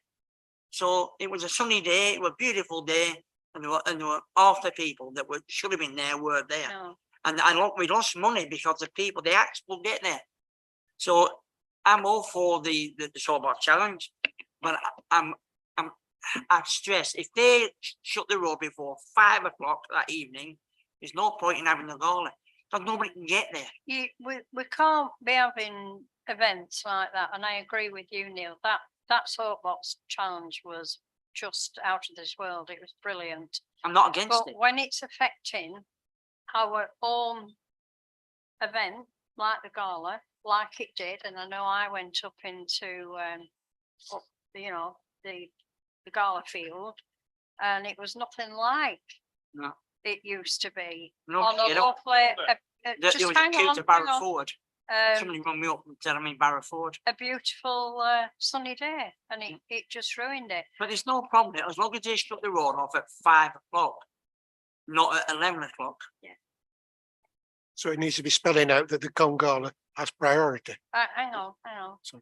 So it was a sunny day, it was a beautiful day, and there were half the people that should have been there were there. No. And we lost money because the people, the acts will get there. So I'm all for the soapbox challenge, but I stress if they shut the road before 5 o'clock that evening, there's no point in having the gala because nobody can get there. We can't be having events like that, and I agree with you, Neil. That soapbox challenge was just out of this world. It was brilliant. I'm not against But it. when it's affecting our own event, like the gala, like it did, and I know I went up into the gala field, and it was nothing like No. it used to be. No, On a you know, lovely, there just was a hang queue on, to hang Barrett on. Ford. Um, Somebody rung me up and said I'm in Barrett Ford. a beautiful sunny day, and it just ruined it. But there's no problem as long as they shut the road off at 5 o'clock, not at 11 o'clock. So it needs to be spelling out that the Congala has priority. Hang on. Sorry.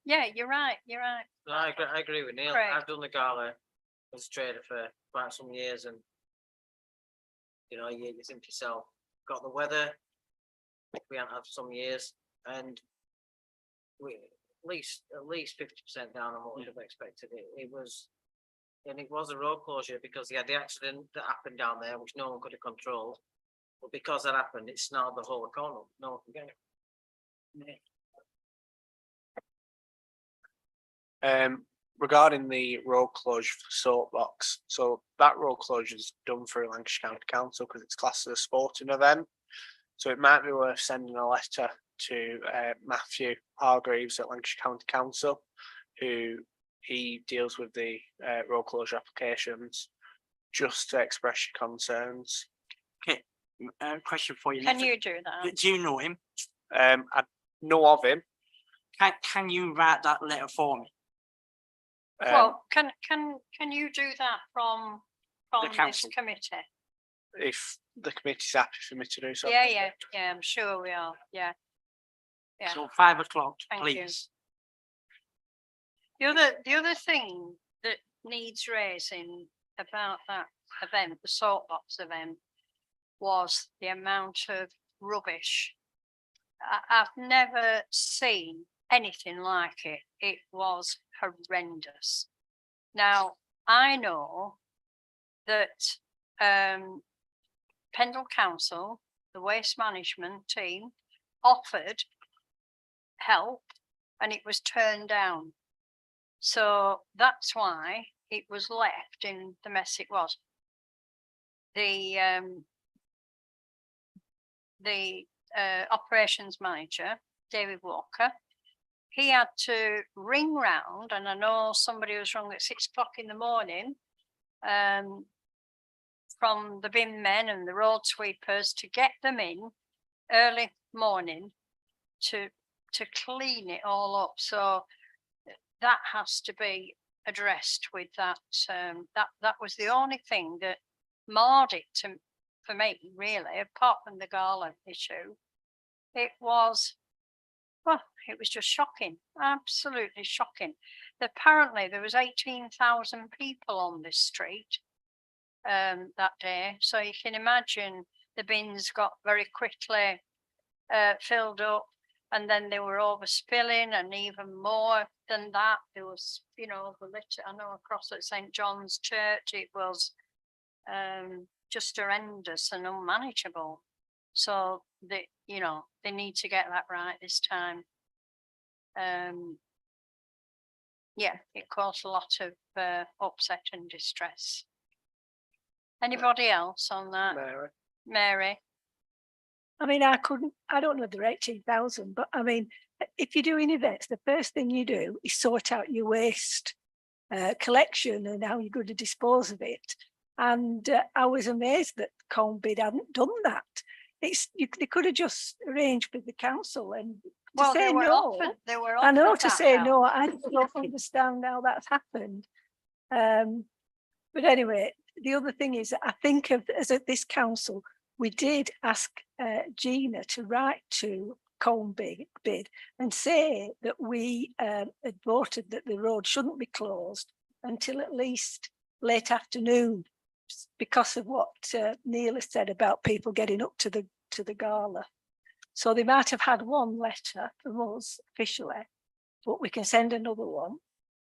Yeah, you're right. No, I agree with Neil. Craig. I've done the gala as a trader for quite some years, and you think to yourself, got the weather. We haven't had some years, and we at least 50% down on what we'd have expected. It was a road closure because they had the accident that happened down there, which no one could have controlled. But because that happened, it snarled the whole economy. No one can get it. Regarding the road closure for Soapbox, so that road closure is done through Lancashire County Council because it's classed as a sporting event. So it might be worth sending a letter to Matthew Hargreaves at Lancashire County Council, who he deals with the road closure applications, just to express your concerns. Okay, question for you. Can you do that? Do you know him? I know of him. Can you write that letter for me? Well, can you do that from this council. committee? If the committee's happy for me to do so. Yeah, I'm sure we are. Yeah. So 5 o'clock, Thank you. please. The other thing that needs raising about that event, the soapbox event, was the amount of rubbish. I've never seen anything like it. It was horrendous. Now, I know that Pendle Council, the waste management team, offered help and it was turned down. So that's why it was left in the mess it was. The operations manager, David Walker, he had to ring round, and I know somebody was rung at 6 o'clock in the morning from the bin men and the road sweepers to get them in early morning to clean it all up. So that has to be addressed with that. That was the only thing that marred it for me, really, apart from the gala issue. It was just shocking, absolutely shocking. Apparently there was 18,000 people on this street that day. So you can imagine the bins got very quickly filled up, and then they were overspilling, and even more than that, there was, you know, the litter. I know across at St John's Church, it was just horrendous and unmanageable. So they, you know, they need to get that right this time. Yeah, it caused a lot of upset and distress. Anybody else on that? Mary. Mary? I mean, I don't know the 18,000, but I mean, if you're doing events, the first thing you do is sort out your waste collection and how you're going to dispose of it. And I was amazed that Colnbid hadn't done that. They could have just arranged with the council and to say no. I know to say no. I don't understand how that's happened. But anyway, the other thing is that I think of as at this council, we did ask Gina to write to Colnbid and say that we had voted that the road shouldn't be closed until at least late afternoon because of what Neil has said about people getting up to the gala. So they might have had one letter from us officially, but we can send another one.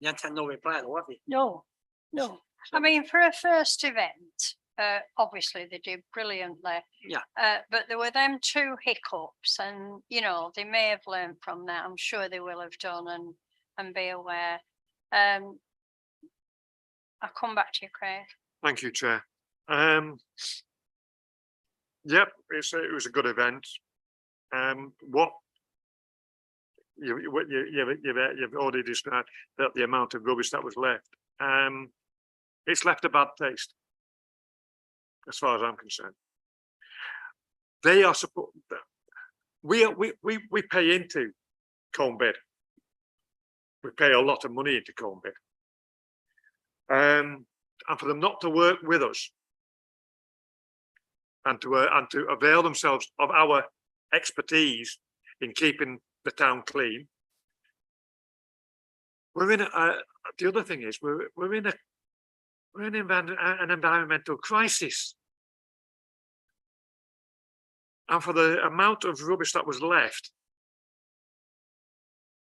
You had no reply, though, have you? No. I mean, for a first event, obviously they did brilliantly. Yeah. But there were them two hiccups, and you know, they may have learned from that. I'm sure they will have done and be aware. I'll come back to you, Craig. Thank you, Chair. Yep, it was a good event. What you've already described that the amount of rubbish that was left. It's left a bad taste, as far as I'm concerned. They are support. We pay into Colnbid. We pay a lot of money into Colnbid. And for them not to work with us and to avail themselves of our expertise in keeping the town clean. We're in the other thing is we're in an environmental crisis. And for the amount of rubbish that was left,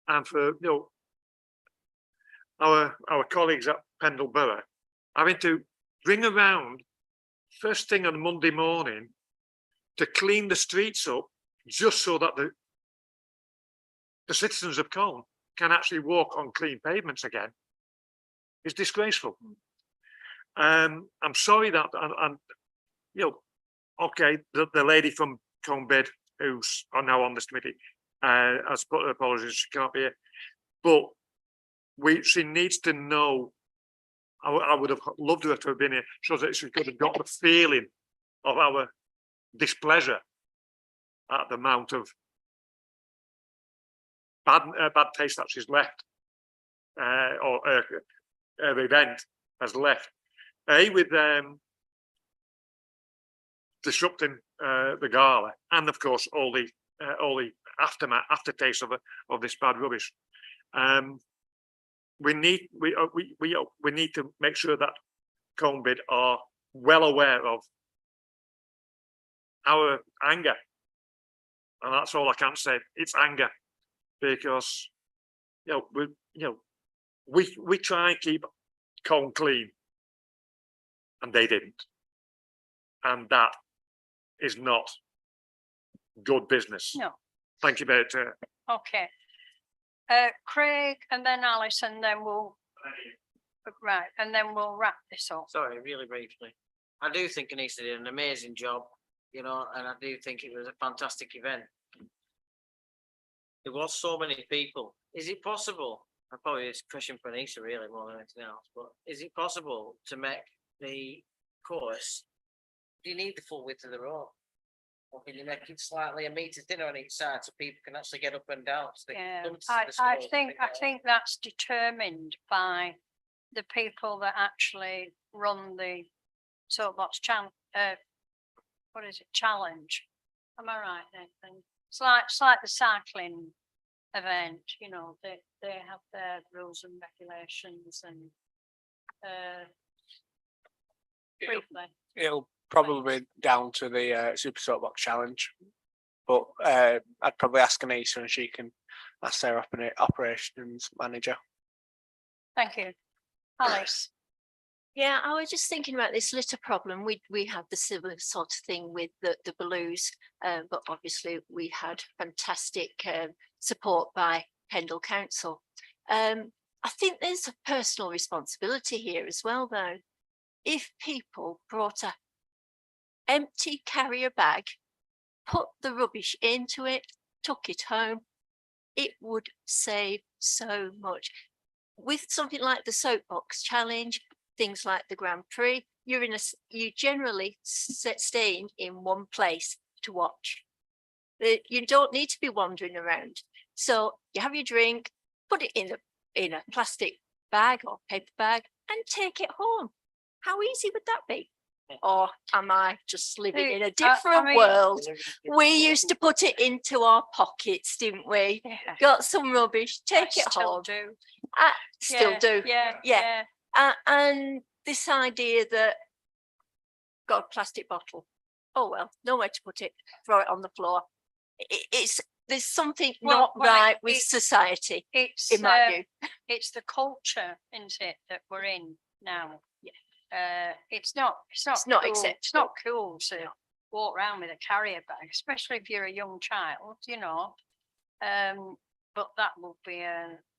and for our colleagues at Pendle Borough having to bring around first thing on Monday morning to clean the streets up just so that the citizens of Colne can actually walk on clean pavements again is disgraceful. I'm sorry that, and okay, the lady from Colnbid who's now on this committee has put her apologies, she can't be here, but she needs to know. I would have loved her to have been here so that she could have got the feeling of our displeasure at the amount of bad taste that she's left, or her event has left. With disrupting the gala, and of course all the aftertaste of this bad rubbish. We need to make sure that Colnbid are well aware of our anger, and that's all I can say. It's anger, because we try and keep Colne clean, and they didn't, and that is not good business. No. Thank you very much. Okay. Craig and then Alice, and then we'll wrap this up. Sorry, really briefly. I do think Anissa did an amazing job, and I do think it was a fantastic event. There was so many people. Is it possible? And probably it's a question for Anissa really more than anything else, but is it possible to make the course? Do you need the full width of the road? Or can you make it slightly a metre thinner on each side so people can actually get up and down? So I think that's determined by the people that actually run the soapbox challenge. What is it? Challenge. Am I right, Nathan? It's like the cycling event. They have their rules and regulations, and briefly. It'll probably be down to the Super Soapbox Challenge. But I'd probably ask Anissa and she can ask their operations manager. Thank you. Alice, Yeah, I was just thinking about this litter problem. We had the similar sort of thing with the balloons, but obviously we had fantastic support by Pendle Council. I think there's a personal responsibility here as well, though. If people brought a empty carrier bag, put the rubbish into it, took it home, it would save so much. With something like the Soapbox Challenge, things like the Grand Prix, you generally staying in one place to watch. You don't need to be wandering around. So you have your drink, put it in a plastic bag or paper bag and take it home. How easy would that be? Or am I just living in a different world? We used to put it into our pockets, didn't we? Got some rubbish, take it home. Still do. Yeah. And this idea that got a plastic bottle. Oh well, nowhere to put it. Throw it on the floor. There's something not right with society, It's in my view. it's the culture, isn't it, that we're in now? It's not cool. It's not cool to walk around with a carrier bag, especially if you're a young child, you know. But that will be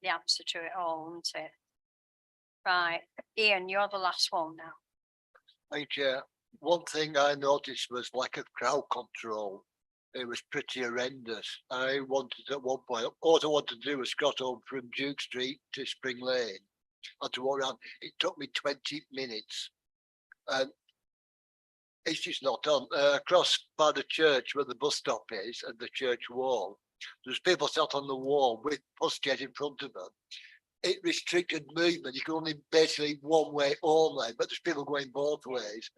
the answer to it all, isn't it? Right, Ian, you're the last one now. Hey, Chair, one thing I noticed was lack of crowd control. It was pretty horrendous. I wanted at one point, all I wanted to do was got home from Duke Street to Spring Lane. I had to walk around. It took me 20 minutes. And it's just not on. Across by the church where the bus stop is and the church wall, there's people sat on the wall with Pusjet in front of them. It restricted movement. You could only basically one way only, but there's people going both ways.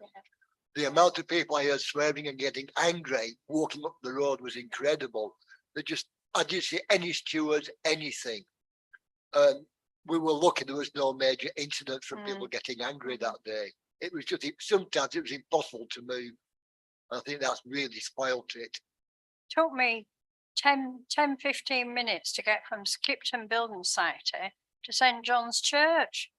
The amount of people I heard swearing and getting angry walking up the road was incredible. I didn't see any stewards, anything. We were lucky there was no major incident from people getting angry that day. It was just, sometimes it was impossible to move. I think that's really spoilt it. Took me 15 minutes to get from Skipton Building Society to St John's Church.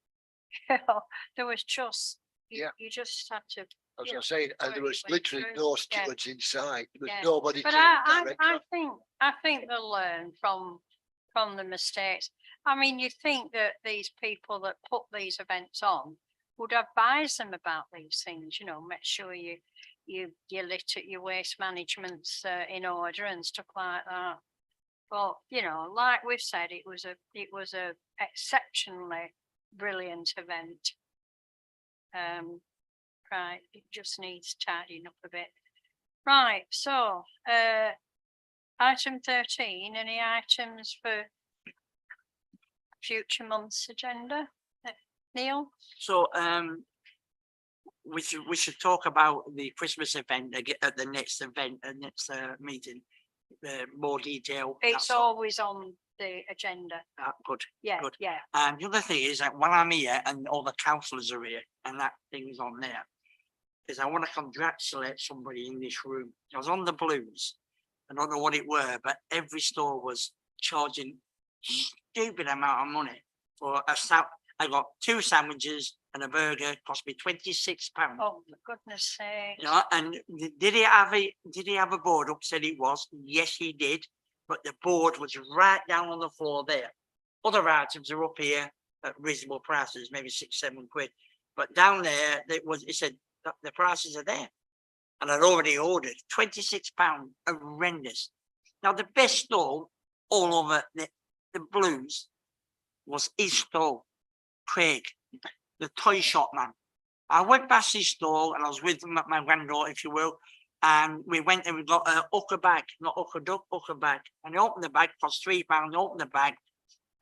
There was just, you just had to. As I was saying, and there was literally no stewards inside. There was nobody. But I think they'll learn from the mistakes. I mean, you think that these people that put these events on would advise them about these things, you know, make sure you litter, your waste management's in order and stuff like that. But you know, like we've said, it was a exceptionally brilliant event. Right, it just needs tidying up a bit. Right, so item 13, any items for future month's agenda? Neil? So we should talk about the Christmas event at the next event and next meeting. More detail. It's always on the agenda. Good. Yeah, good. yeah. And the other thing is that when I'm here and all the councillors are here and that thing's on there, is I want to congratulate somebody in this room. I was on the Blues. I don't know what it were, but every store was charging stupid amount of money for a I got 2 sandwiches and a burger, cost me £26. Oh, for goodness sake. You know, and did he have a board up? Said it was. Yes, he did. But the board was right down on the floor there. Other items are up here at reasonable prices, maybe 6-7 quid. But down there, it said the prices are there. And I'd already ordered £26, horrendous. Now, the best store all over the Blues was his store, Craig, the toy shop man. I went past his store and I was with my granddaughter, if you will, and we went and we got a hooker bag, not hooker duck, hooker bag. And he opened the bag, cost £3, opened the bag,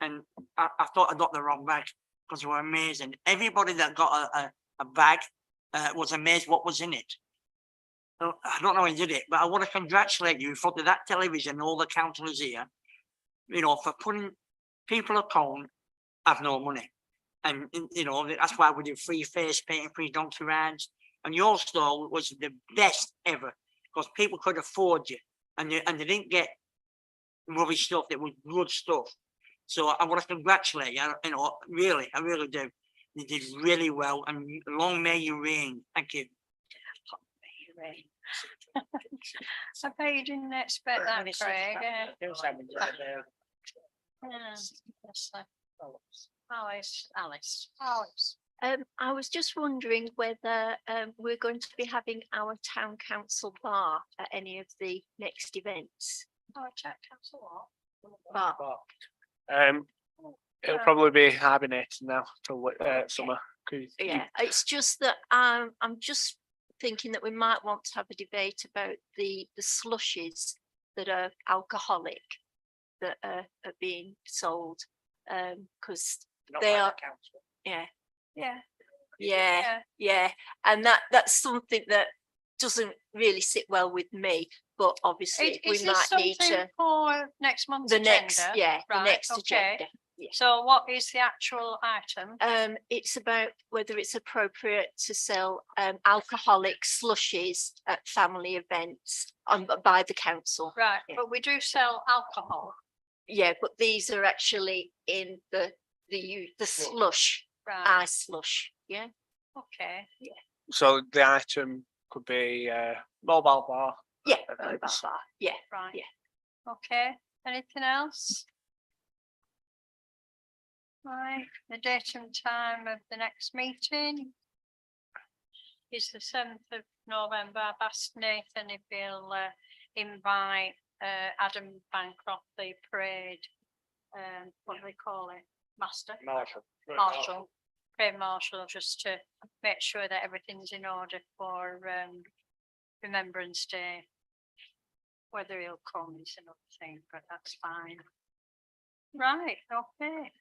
and I thought I got the wrong bag because they were amazing. Everybody that got a bag was amazed what was in it. So, I don't know how he did it, but I want to congratulate you in front of that television and all the councillors here, you know, for putting people at home have no money. And, you know, that's why we do free face painting, free donkey rides. And your stall was the best ever, because people could afford you, and they didn't get rubbish stuff, that was good stuff. So I want to congratulate you, you know, really, I really do. You did really well, and long may you reign. Thank you. I bet you didn't expect that, Craig. Alice. I was just wondering whether we're going to be having our town council bar at any of the next events. Oh, check council Bar. It'll probably be hibernating now till summer. 'Cause Yeah, it's just that I'm just thinking that we might want to have a debate about the slushies that are alcoholic that are being sold. Because they are, yeah, and that's something that doesn't really sit well with me. But obviously, Is we this might need something to for next month's the agenda? next, the Right, next okay. agenda. Yeah. So what is the actual item? It's about whether it's appropriate to sell alcoholic slushies at family events by the council. Right, yeah. but we do sell alcohol, Yeah, but these are actually in the slush, right, ice slush. Yeah. okay. So the item could be mobile bar. Yeah. events. Yeah. Right. Yeah. Okay, anything else? Right, the date and time of the next meeting is the 7th of November. I've asked Nathan if he'll invite Adam Bancroft, the parade, what do they call it? Master? Marshal. Parade Marshal, just to make sure that everything's in order for Remembrance Day. Whether he'll come is another thing, but that's fine. Right, okay.